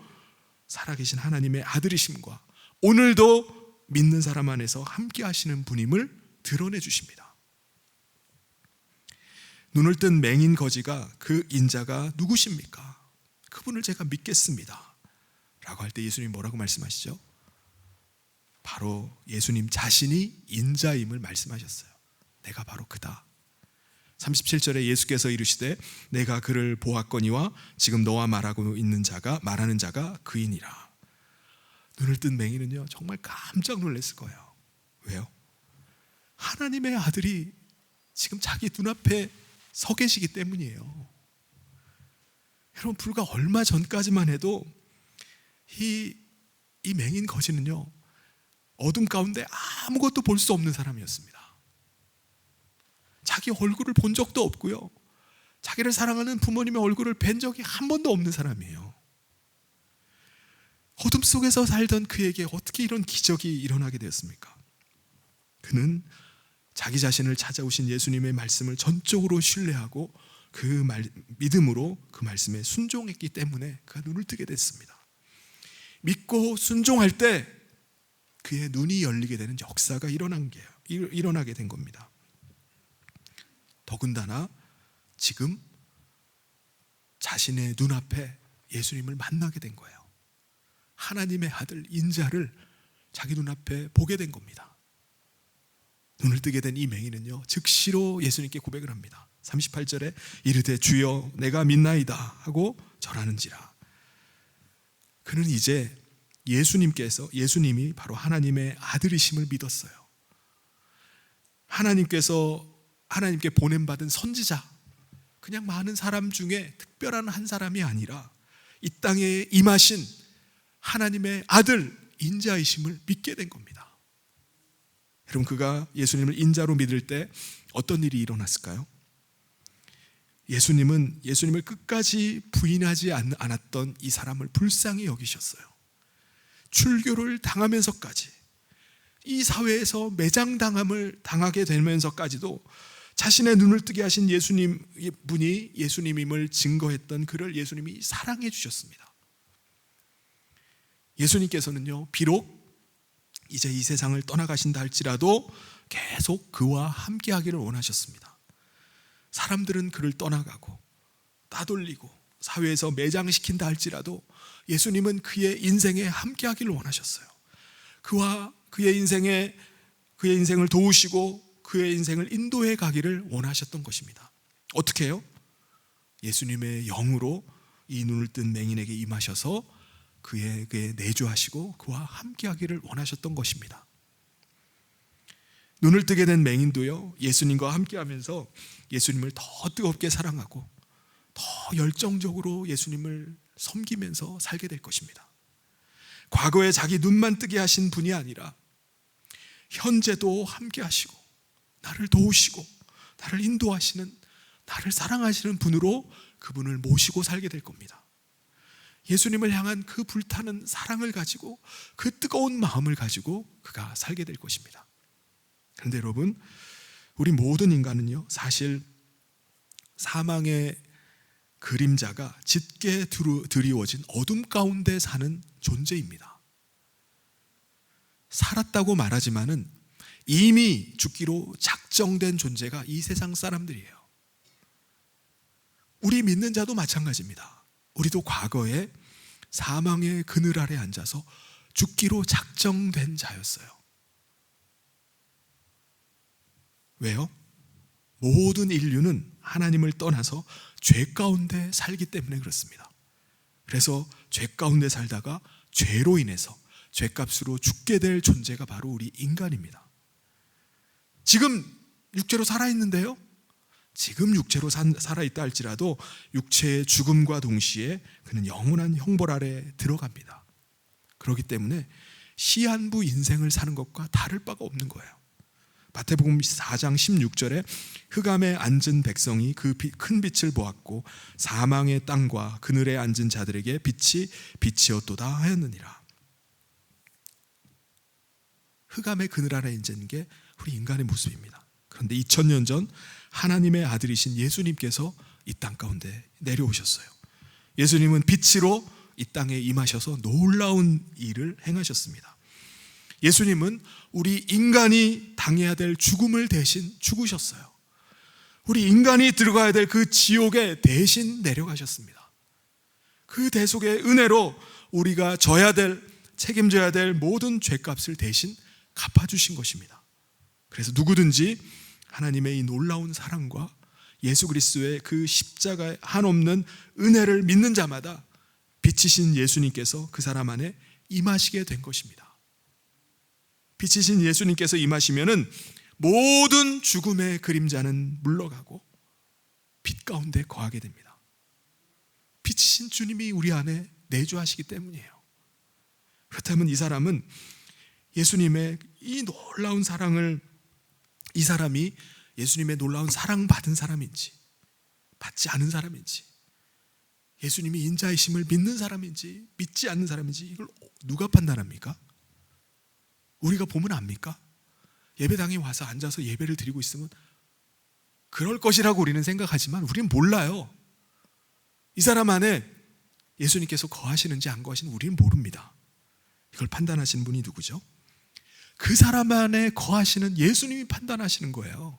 살아계신 하나님의 아들이심과 오늘도 믿는 사람 안에서 함께 하시는 분임을 드러내 주십니다. 눈을 뜬 맹인 거지가 그 인자가 누구십니까? 그분을 제가 믿겠습니다 라고 할 때 예수님이 뭐라고 말씀하시죠? 바로 예수님 자신이 인자임을 말씀하셨어요. 내가 바로 그다. 37절에 예수께서 이르시되 내가 그를 보았거니와 지금 너와 말하는 자가 그이니라. 눈을 뜬 맹인은요, 정말 깜짝 놀랐을 거예요. 왜요? 하나님의 아들이 지금 자기 눈앞에 서 계시기 때문이에요. 여러분, 불과 얼마 전까지만 해도 이 맹인 거지는요, 어둠 가운데 아무것도 볼 수 없는 사람이었습니다. 자기 얼굴을 본 적도 없고요, 자기를 사랑하는 부모님의 얼굴을 뵌 적이 한 번도 없는 사람이에요. 어둠 속에서 살던 그에게 어떻게 이런 기적이 일어나게 되었습니까? 그는 자기 자신을 찾아오신 예수님의 말씀을 전적으로 신뢰하고 믿음으로 그 말씀에 순종했기 때문에 그가 눈을 뜨게 됐습니다. 믿고 순종할 때 그의 눈이 열리게 되는 역사가 일어나게 된 겁니다. 더군다나 지금 자신의 눈앞에 예수님을 만나게 된 거예요. 하나님의 아들 인자를 자기 눈앞에 보게 된 겁니다. 눈을 뜨게 된 이 맹인은요, 즉시로 예수님께 고백을 합니다. 38절에 이르되 주여 내가 믿나이다 하고 절하는지라. 그는 이제 예수님이 바로 하나님의 아들이심을 믿었어요. 하나님께 보냄받은 선지자, 그냥 많은 사람 중에 특별한 한 사람이 아니라 이 땅에 임하신 하나님의 아들 인자이심을 믿게 된 겁니다. 여러분, 그가 예수님을 인자로 믿을 때 어떤 일이 일어났을까요? 예수님을 끝까지 부인하지 않았던 이 사람을 불쌍히 여기셨어요. 출교를 당하면서까지, 이 사회에서 매장당함을 당하게 되면서까지도 자신의 눈을 뜨게 하신 예수님 분이 예수님임을 증거했던 그를 예수님이 사랑해 주셨습니다. 예수님께서는요, 비록 이제 이 세상을 떠나가신다 할지라도 계속 그와 함께 하기를 원하셨습니다. 사람들은 그를 떠나가고 따돌리고 사회에서 매장시킨다 할지라도 예수님은 그의 인생에 함께 하기를 원하셨어요. 그와 그의 인생을 도우시고 그의 인생을 인도해 가기를 원하셨던 것입니다. 어떻게 해요? 예수님의 영으로 이 눈을 뜬 맹인에게 임하셔서 그에게 내주하시고 그와 함께 하기를 원하셨던 것입니다. 눈을 뜨게 된 맹인도요, 예수님과 함께 하면서 예수님을 더 뜨겁게 사랑하고 더 열정적으로 예수님을 섬기면서 살게 될 것입니다. 과거에 자기 눈만 뜨게 하신 분이 아니라 현재도 함께 하시고 나를 도우시고 나를 인도하시는, 나를 사랑하시는 분으로 그분을 모시고 살게 될 겁니다. 예수님을 향한 그 불타는 사랑을 가지고 그 뜨거운 마음을 가지고 그가 살게 될 것입니다. 그런데 여러분, 우리 모든 인간은요, 사실 사망의 그림자가 짙게 드리워진 어둠 가운데 사는 존재입니다. 살았다고 말하지만은 이미 죽기로 작정된 존재가 이 세상 사람들이에요. 우리 믿는 자도 마찬가지입니다. 우리도 과거에 사망의 그늘 아래 앉아서 죽기로 작정된 자였어요. 왜요? 모든 인류는 하나님을 떠나서 죄 가운데 살기 때문에 그렇습니다. 그래서 죄 가운데 살다가 죄로 인해서 죄값으로 죽게 될 존재가 바로 우리 인간입니다. 지금 육체로 살아있는데요, 지금 육체로 살아있다 할지라도 육체의 죽음과 동시에 그는 영원한 형벌 아래 들어갑니다. 그렇기 때문에 시한부 인생을 사는 것과 다를 바가 없는 거예요. 마태복음 4장 16절에 흑암에 앉은 백성이 그 큰 빛을 보았고 사망의 땅과 그늘에 앉은 자들에게 빛이 빛이었도다 하였느니라. 흑암의 그늘 아래 앉은 게 우리 인간의 모습입니다. 그런데 2000년 전 하나님의 아들이신 예수님께서 이 땅 가운데 내려오셨어요. 예수님은 빛으로 이 땅에 임하셔서 놀라운 일을 행하셨습니다. 예수님은 우리 인간이 당해야 될 죽음을 대신 죽으셨어요. 우리 인간이 들어가야 될 그 지옥에 대신 내려가셨습니다. 그 대속의 은혜로 우리가 책임져야 될 모든 죄값을 대신 갚아주신 것입니다. 그래서 누구든지 하나님의 이 놀라운 사랑과 예수 그리스도의 그 십자가의 한없는 은혜를 믿는 자마다 빛이신 예수님께서 그 사람 안에 임하시게 된 것입니다. 빛이신 예수님께서 임하시면은 모든 죽음의 그림자는 물러가고 빛 가운데 거하게 됩니다. 빛이신 주님이 우리 안에 내주하시기 때문이에요. 그렇다면 이 사람은 예수님의 이 놀라운 사랑을, 이 사람이 예수님의 놀라운 사랑 받은 사람인지 받지 않은 사람인지, 예수님이 인자이심을 믿는 사람인지 믿지 않는 사람인지, 이걸 누가 판단합니까? 우리가 보면 압니까? 예배당에 와서 앉아서 예배를 드리고 있으면 그럴 것이라고 우리는 생각하지만 우리는 몰라요. 이 사람 안에 예수님께서 거하시는지 안 거하시는지 우리는 모릅니다. 이걸 판단하시는 분이 누구죠? 그 사람 안에 거하시는 예수님이 판단하시는 거예요.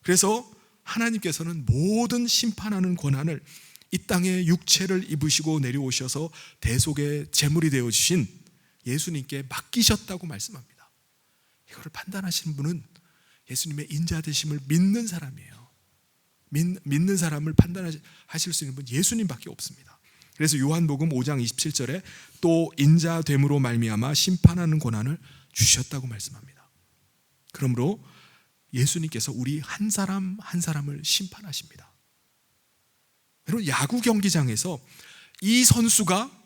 그래서 하나님께서는 모든 심판하는 권한을 이 땅에 육체를 입으시고 내려오셔서 대속의 제물이 되어주신 예수님께 맡기셨다고 말씀합니다. 이거를 판단하시는 분은 예수님의 인자되심을 믿는 사람이에요. 믿는 사람을 판단하실 수 있는 분 예수님밖에 없습니다. 그래서 요한복음 5장 27절에 또 인자됨으로 말미암아 심판하는 권한을 주셨다고 말씀합니다. 그러므로 예수님께서 우리 한 사람 한 사람을 심판하십니다. 여러분, 야구 경기장에서 이 선수가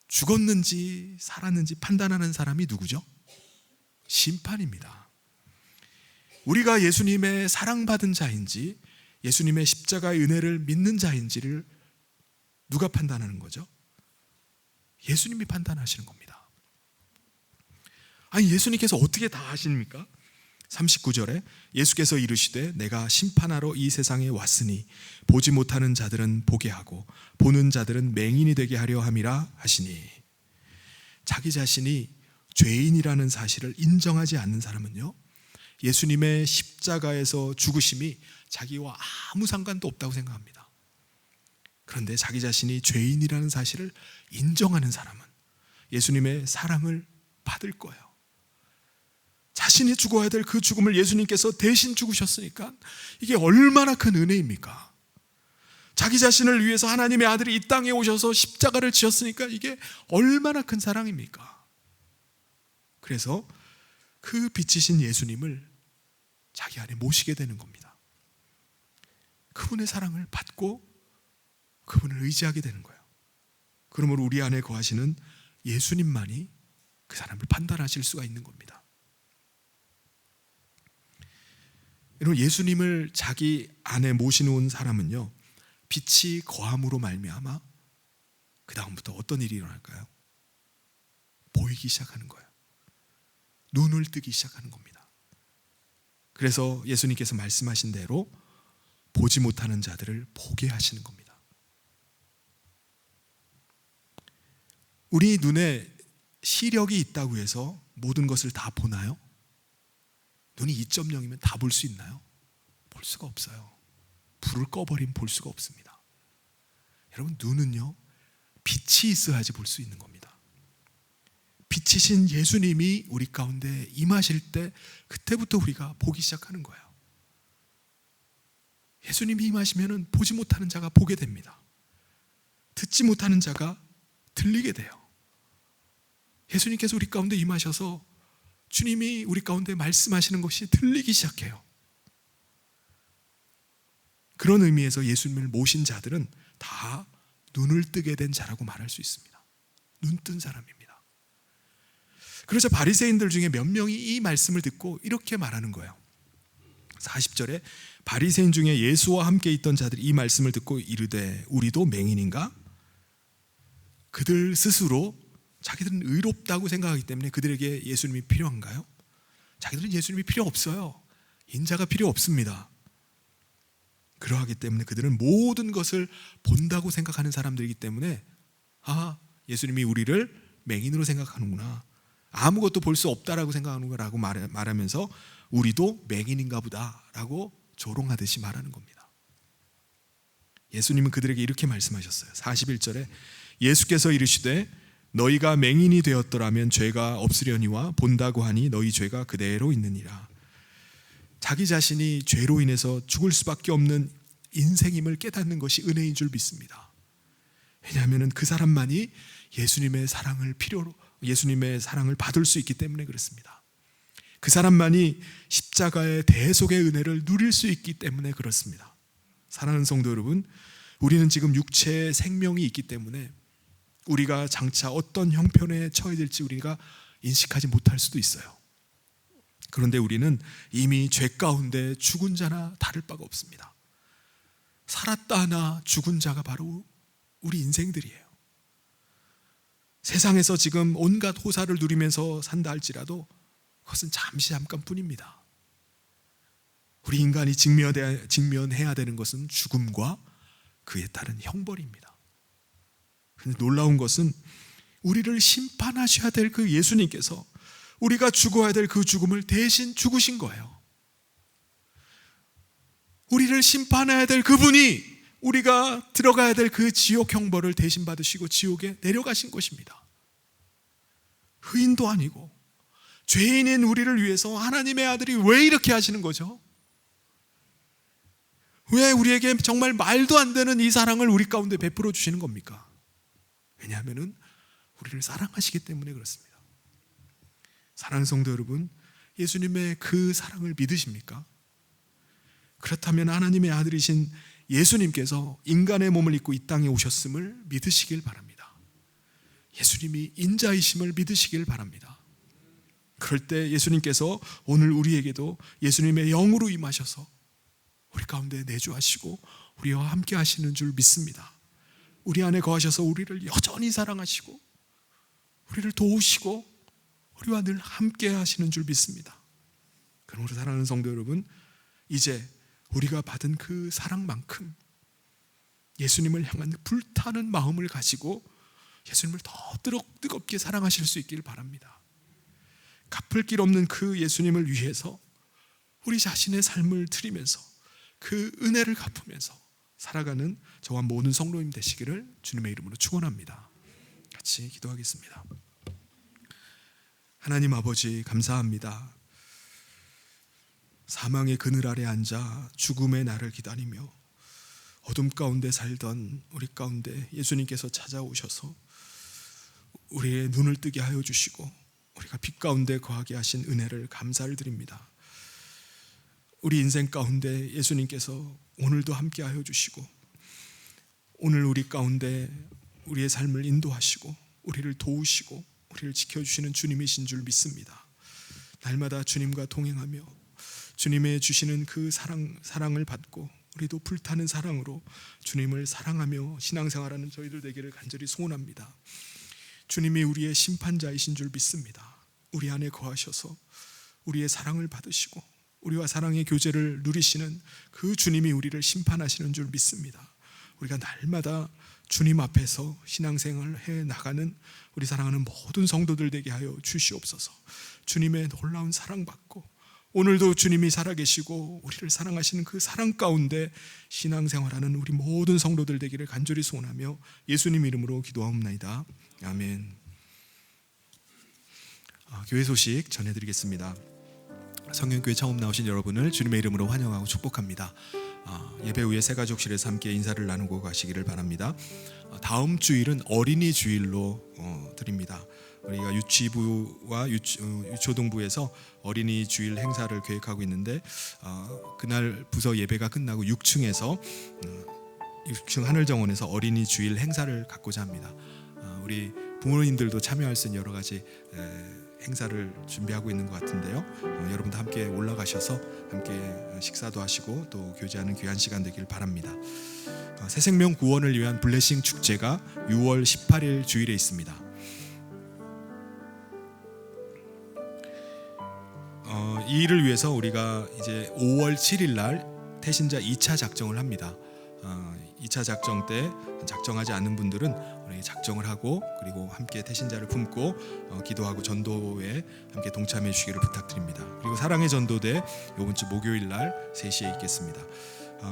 죽었는지 살았는지 판단하는 사람이 누구죠? 심판입니다. 우리가 예수님의 사랑받은 자인지 예수님의 십자가의 은혜를 믿는 자인지를 누가 판단하는 거죠? 예수님이 판단하시는 겁니다. 아니, 예수님께서 어떻게 다 하십니까? 39절에 예수께서 이르시되 내가 심판하러 이 세상에 왔으니 보지 못하는 자들은 보게 하고 보는 자들은 맹인이 되게 하려 함이라 하시니, 자기 자신이 죄인이라는 사실을 인정하지 않는 사람은요, 예수님의 십자가에서 죽으심이 자기와 아무 상관도 없다고 생각합니다. 그런데 자기 자신이 죄인이라는 사실을 인정하는 사람은 예수님의 사랑을 받을 거예요. 자신이 죽어야 될 그 죽음을 예수님께서 대신 죽으셨으니까 이게 얼마나 큰 은혜입니까? 자기 자신을 위해서 하나님의 아들이 이 땅에 오셔서 십자가를 지었으니까 이게 얼마나 큰 사랑입니까? 그래서 그 빛이신 예수님을 자기 안에 모시게 되는 겁니다. 그분의 사랑을 받고 그분을 의지하게 되는 거예요. 그러므로 우리 안에 거하시는 예수님만이 그 사람을 판단하실 수가 있는 겁니다. 여러분, 예수님을 자기 안에 모시는 사람은요, 빛이 거함으로 말미암아 그 다음부터 어떤 일이 일어날까요? 보이기 시작하는 거예요. 눈을 뜨기 시작하는 겁니다. 그래서 예수님께서 말씀하신 대로 보지 못하는 자들을 보게 하시는 겁니다. 우리 눈에 시력이 있다고 해서 모든 것을 다 보나요? 눈이 2.0이면 다 볼 수 있나요? 볼 수가 없어요. 불을 꺼버리면 볼 수가 없습니다. 여러분, 눈은요, 빛이 있어야지 볼 수 있는 겁니다. 빛이신 예수님이 우리 가운데 임하실 때 그때부터 우리가 보기 시작하는 거예요. 예수님이 임하시면 보지 못하는 자가 보게 됩니다. 듣지 못하는 자가 들리게 돼요. 예수님께서 우리 가운데 임하셔서 주님이 우리 가운데 말씀하시는 것이 들리기 시작해요. 그런 의미에서 예수님을 모신 자들은 다 눈을 뜨게 된 자라고 말할 수 있습니다. 눈 뜬 사람입니다. 그래서 바리새인들 중에 몇 명이 이 말씀을 듣고 이렇게 말하는 거예요. 40절에 바리새인 중에 예수와 함께 있던 자들이 이 말씀을 듣고 이르되 우리도 맹인인가? 그들 스스로 자기들은 의롭다고 생각하기 때문에 그들에게 예수님이 필요한가요? 자기들은 예수님이 필요 없어요. 인자가 필요 없습니다. 그러하기 때문에 그들은 모든 것을 본다고 생각하는 사람들이기 때문에 예수님이 우리를 맹인으로 생각하는구나, 아무것도 볼 수 없다라고 생각하는구나라고 말하면서 우리도 맹인인가 보다라고 조롱하듯이 말하는 겁니다. 예수님은 그들에게 이렇게 말씀하셨어요. 41절에 예수께서 이르시되 너희가 맹인이 되었더라면 죄가 없으려니와 본다고 하니 너희 죄가 그대로 있느니라. 자기 자신이 죄로 인해서 죽을 수밖에 없는 인생임을 깨닫는 것이 은혜인 줄 믿습니다. 왜냐하면 그 사람만이 예수님의 사랑을 받을 수 있기 때문에 그렇습니다. 그 사람만이 십자가의 대속의 은혜를 누릴 수 있기 때문에 그렇습니다. 사랑하는 성도 여러분, 우리는 지금 육체의 생명이 있기 때문에 우리가 장차 어떤 형편에 처해질지 우리가 인식하지 못할 수도 있어요. 그런데 우리는 이미 죄 가운데 죽은 자나 다를 바가 없습니다. 살았다 하나 죽은 자가 바로 우리 인생들이에요. 세상에서 지금 온갖 호사를 누리면서 산다 할지라도 그것은 잠깐뿐입니다. 우리 인간이 직면해야 되는 것은 죽음과 그에 따른 형벌입니다. 근데 놀라운 것은 우리를 심판하셔야 될 그 예수님께서 우리가 죽어야 될 그 죽음을 대신 죽으신 거예요. 우리를 심판해야 될 그분이 우리가 들어가야 될 그 지옥 형벌을 대신 받으시고 지옥에 내려가신 것입니다. 의인도 아니고 죄인인 우리를 위해서 하나님의 아들이 왜 이렇게 하시는 거죠? 왜 우리에게 정말 말도 안 되는 이 사랑을 우리 가운데 베풀어 주시는 겁니까? 왜냐하면 우리를 사랑하시기 때문에 그렇습니다. 사랑하는 성도 여러분, 예수님의 그 사랑을 믿으십니까? 그렇다면 하나님의 아들이신 예수님께서 인간의 몸을 입고 이 땅에 오셨음을 믿으시길 바랍니다. 예수님이 인자이심을 믿으시길 바랍니다. 그럴 때 예수님께서 오늘 우리에게도 예수님의 영으로 임하셔서 우리 가운데 내주하시고 우리와 함께 하시는 줄 믿습니다. 우리 안에 거하셔서 우리를 여전히 사랑하시고 우리를 도우시고 우리와 늘 함께 하시는 줄 믿습니다. 그러므로 사랑하는 성도 여러분, 이제 우리가 받은 그 사랑만큼 예수님을 향한 불타는 마음을 가지고 예수님을 더 뜨겁게 사랑하실 수 있길 바랍니다. 갚을 길 없는 그 예수님을 위해서 우리 자신의 삶을 드리면서 그 은혜를 갚으면서 살아가는 저와 모든 성도님 되시기를 주님의 이름으로 축원합니다. 같이 기도하겠습니다. 하나님 아버지, 감사합니다. 사망의 그늘 아래 앉아 죽음의 날을 기다리며 어둠 가운데 살던 우리 가운데 예수님께서 찾아오셔서 우리의 눈을 뜨게 하여 주시고 우리가 빛 가운데 거하게 하신 은혜를 감사를 드립니다. 우리 인생 가운데 예수님께서 오늘도 함께 하여 주시고 오늘 우리 가운데 우리의 삶을 인도하시고 우리를 도우시고 우리를 지켜주시는 주님이신 줄 믿습니다. 날마다 주님과 동행하며 주님의 주시는 그 사랑을 받고 우리도 불타는 사랑으로 주님을 사랑하며 신앙생활하는 저희들 되기를 간절히 소원합니다. 주님이 우리의 심판자이신 줄 믿습니다. 우리 안에 거하셔서 우리의 사랑을 받으시고 우리와 사랑의 교제를 누리시는 그 주님이 우리를 심판하시는 줄 믿습니다. 우리가 날마다 주님 앞에서 신앙생활을 해 나가는 우리 사랑하는 모든 성도들 되게 하여 주시옵소서. 주님의 놀라운 사랑받고 오늘도 주님이 살아계시고 우리를 사랑하시는 그 사랑 가운데 신앙생활하는 우리 모든 성도들 되기를 간절히 소원하며 예수님 이름으로 기도하옵나이다. 아멘. 교회 소식 전해드리겠습니다. 성경교회 처음 나오신 여러분을 주님의 이름으로 환영하고 축복합니다. 예배 후에 새가족실에서 함께 인사를 나누고 가시기를 바랍니다. 다음 주일은 어린이 주일로 드립니다. 우리가 유치부와 유초동부에서 어린이 주일 행사를 계획하고 있는데 그날 부서 예배가 끝나고 6층에서 6층 하늘정원에서 어린이 주일 행사를 갖고자 합니다. 우리 부모님들도 참여할 수 있는 여러 가지 행사를 준비하고 있는 것 같은데요. 여러분도 함께 올라가셔서 함께 식사도 하시고 또 교제하는 귀한 시간 되길 바랍니다. 새생명 구원을 위한 블레싱 축제가 6월 18일 주일에 있습니다. 이 일을 위해서 우리가 이제 5월 7일 날 태신자 2차 작정을 합니다. 2차 작정 때 작정하지 않는 분들은 우리 작정을 하고 그리고 함께 태신자를 품고 기도하고 전도에 함께 동참해 주시기를 부탁드립니다. 그리고 사랑의 전도대 이번 주 목요일 날 3시에 있겠습니다.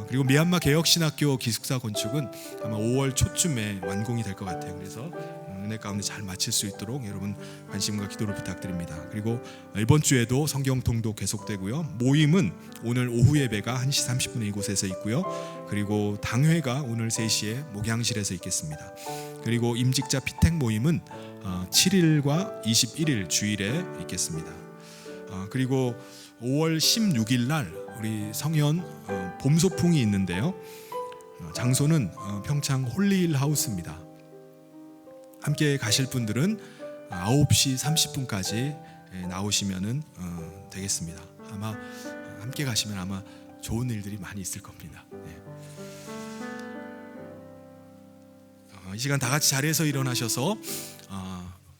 그리고 미얀마 개혁신학교 기숙사 건축은 아마 5월 초쯤에 완공이 될 것 같아요. 그래서 은혜 가운데 잘 마칠 수 있도록 여러분 관심과 기도를 부탁드립니다. 그리고 이번 주에도 성경 통독 계속되고요. 모임은 오늘 오후 예배가 1시 30분에 이곳에서 있고요. 그리고 당회가 오늘 3시에 목양실에서 있겠습니다. 그리고 임직자 피택 모임은 7일과 21일 주일에 있겠습니다. 그리고 5월 16일 날 우리 성현 봄소풍이 있는데요. 장소는 평창 홀리힐 하우스입니다. 함께 가실 분들은 9시 30분까지 나오시면 되겠습니다. 아마 함께 가시면 아마 좋은 일들이 많이 있을 겁니다. 이 시간 다 같이 자리에서 일어나셔서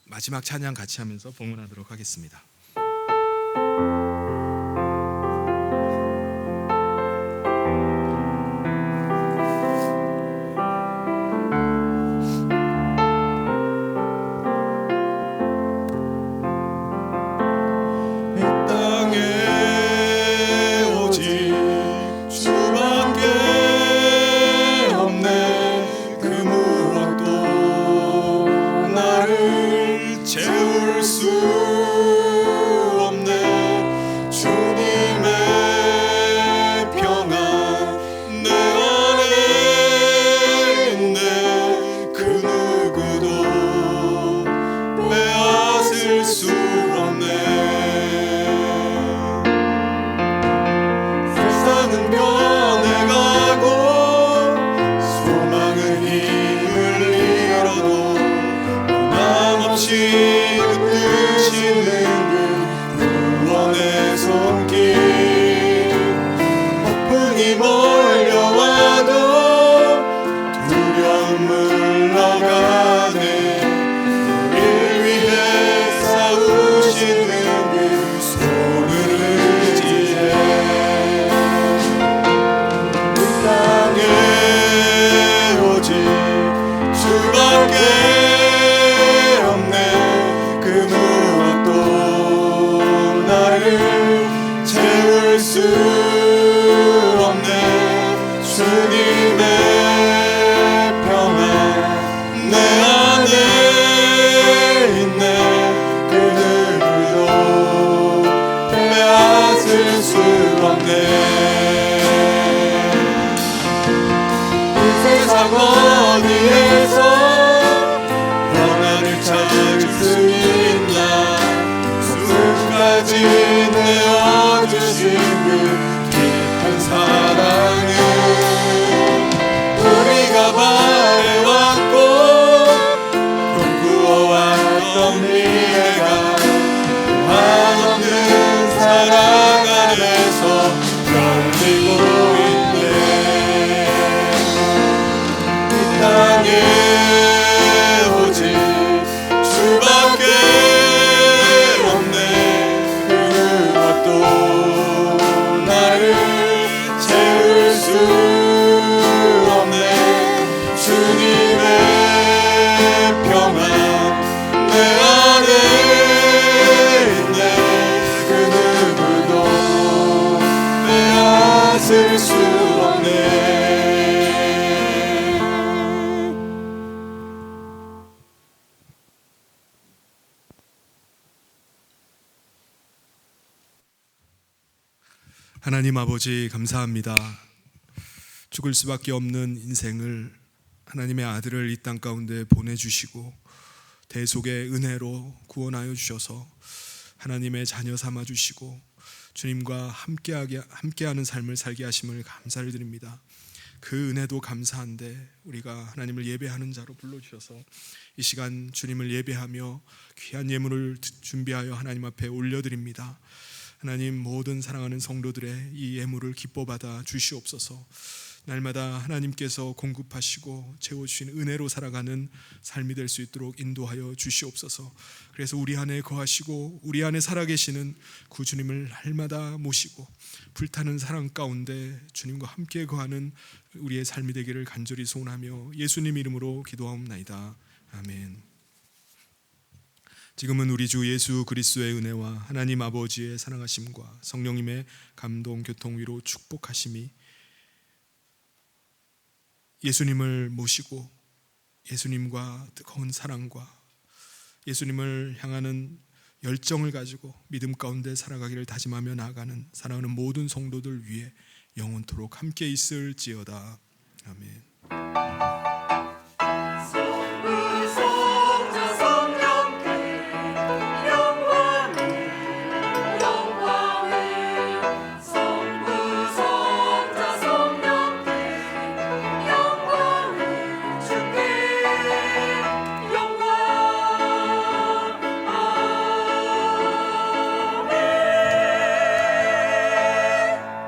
마지막 찬양 같이 하면서 봉헌하도록 하겠습니다. 채울 수 없네. 주님의 평안 내 안에 있네. 그 누구도 빼앗을 수 없네. 세상은 변해가고 소망은 힘을 잃어도 붙드시는 구원의 손길. 폭풍이 몰려와도 두려움 물러가네. 우릴 위해 싸우시는 손을 의지 주밖에 없네. 그 무엇도 나를 채울 수 없네. 주님의 평안 내 안에 있네. 그 누구도 빼앗을 수 없네. 이 세상 어디에서 평안을 찾을 수 있나. 끝까지 내어주신 그 깊은 사랑을 우리가 바래왔고 꿈꾸어왔던 미래가 한없는 사랑 안에서 열리고 있네. 이 땅에 오직 주밖에 없네. 그 무엇도 나를 채울 수 없네. 주님의 평안 내 안에 있네. 그 누구도 빼앗을 수 없네. 하나님 아버지 감사합니다. 죽을 수밖에 없는 인생을 하나님의 아들을 이 땅 가운데 보내주시고 대속의 은혜로 구원하여 주셔서 하나님의 자녀 삼아 주시고 주님과 함께하는 삶을 살게 하심을 감사를 드립니다. 그 은혜도 감사한데 우리가 하나님을 예배하는 자로 불러주셔서 이 시간 주님을 예배하며 귀한 예물을 준비하여 하나님 앞에 올려드립니다. 하나님 모든 사랑하는 성도들의 이 예물을 기뻐 받아 주시옵소서. 날마다 하나님께서 공급하시고 채워주신 은혜로 살아가는 삶이 될 수 있도록 인도하여 주시옵소서. 그래서 우리 안에 거하시고 우리 안에 살아계시는 구 주님을 날마다 모시고 불타는 사랑 가운데 주님과 함께 거하는 우리의 삶이 되기를 간절히 소원하며 예수님 이름으로 기도하옵나이다. 아멘. 지금은 우리 주 예수 그리스도의 은혜와 하나님 아버지의 사랑하심과 성령님의 감동 교통 위로 축복하심이 예수님을 모시고 예수님과 뜨거운 사랑과 예수님을 향하는 열정을 가지고 믿음 가운데 살아가기를 다짐하며 나아가는 사랑하는 모든 성도들 위해 영원토록 함께 있을지어다. 아멘.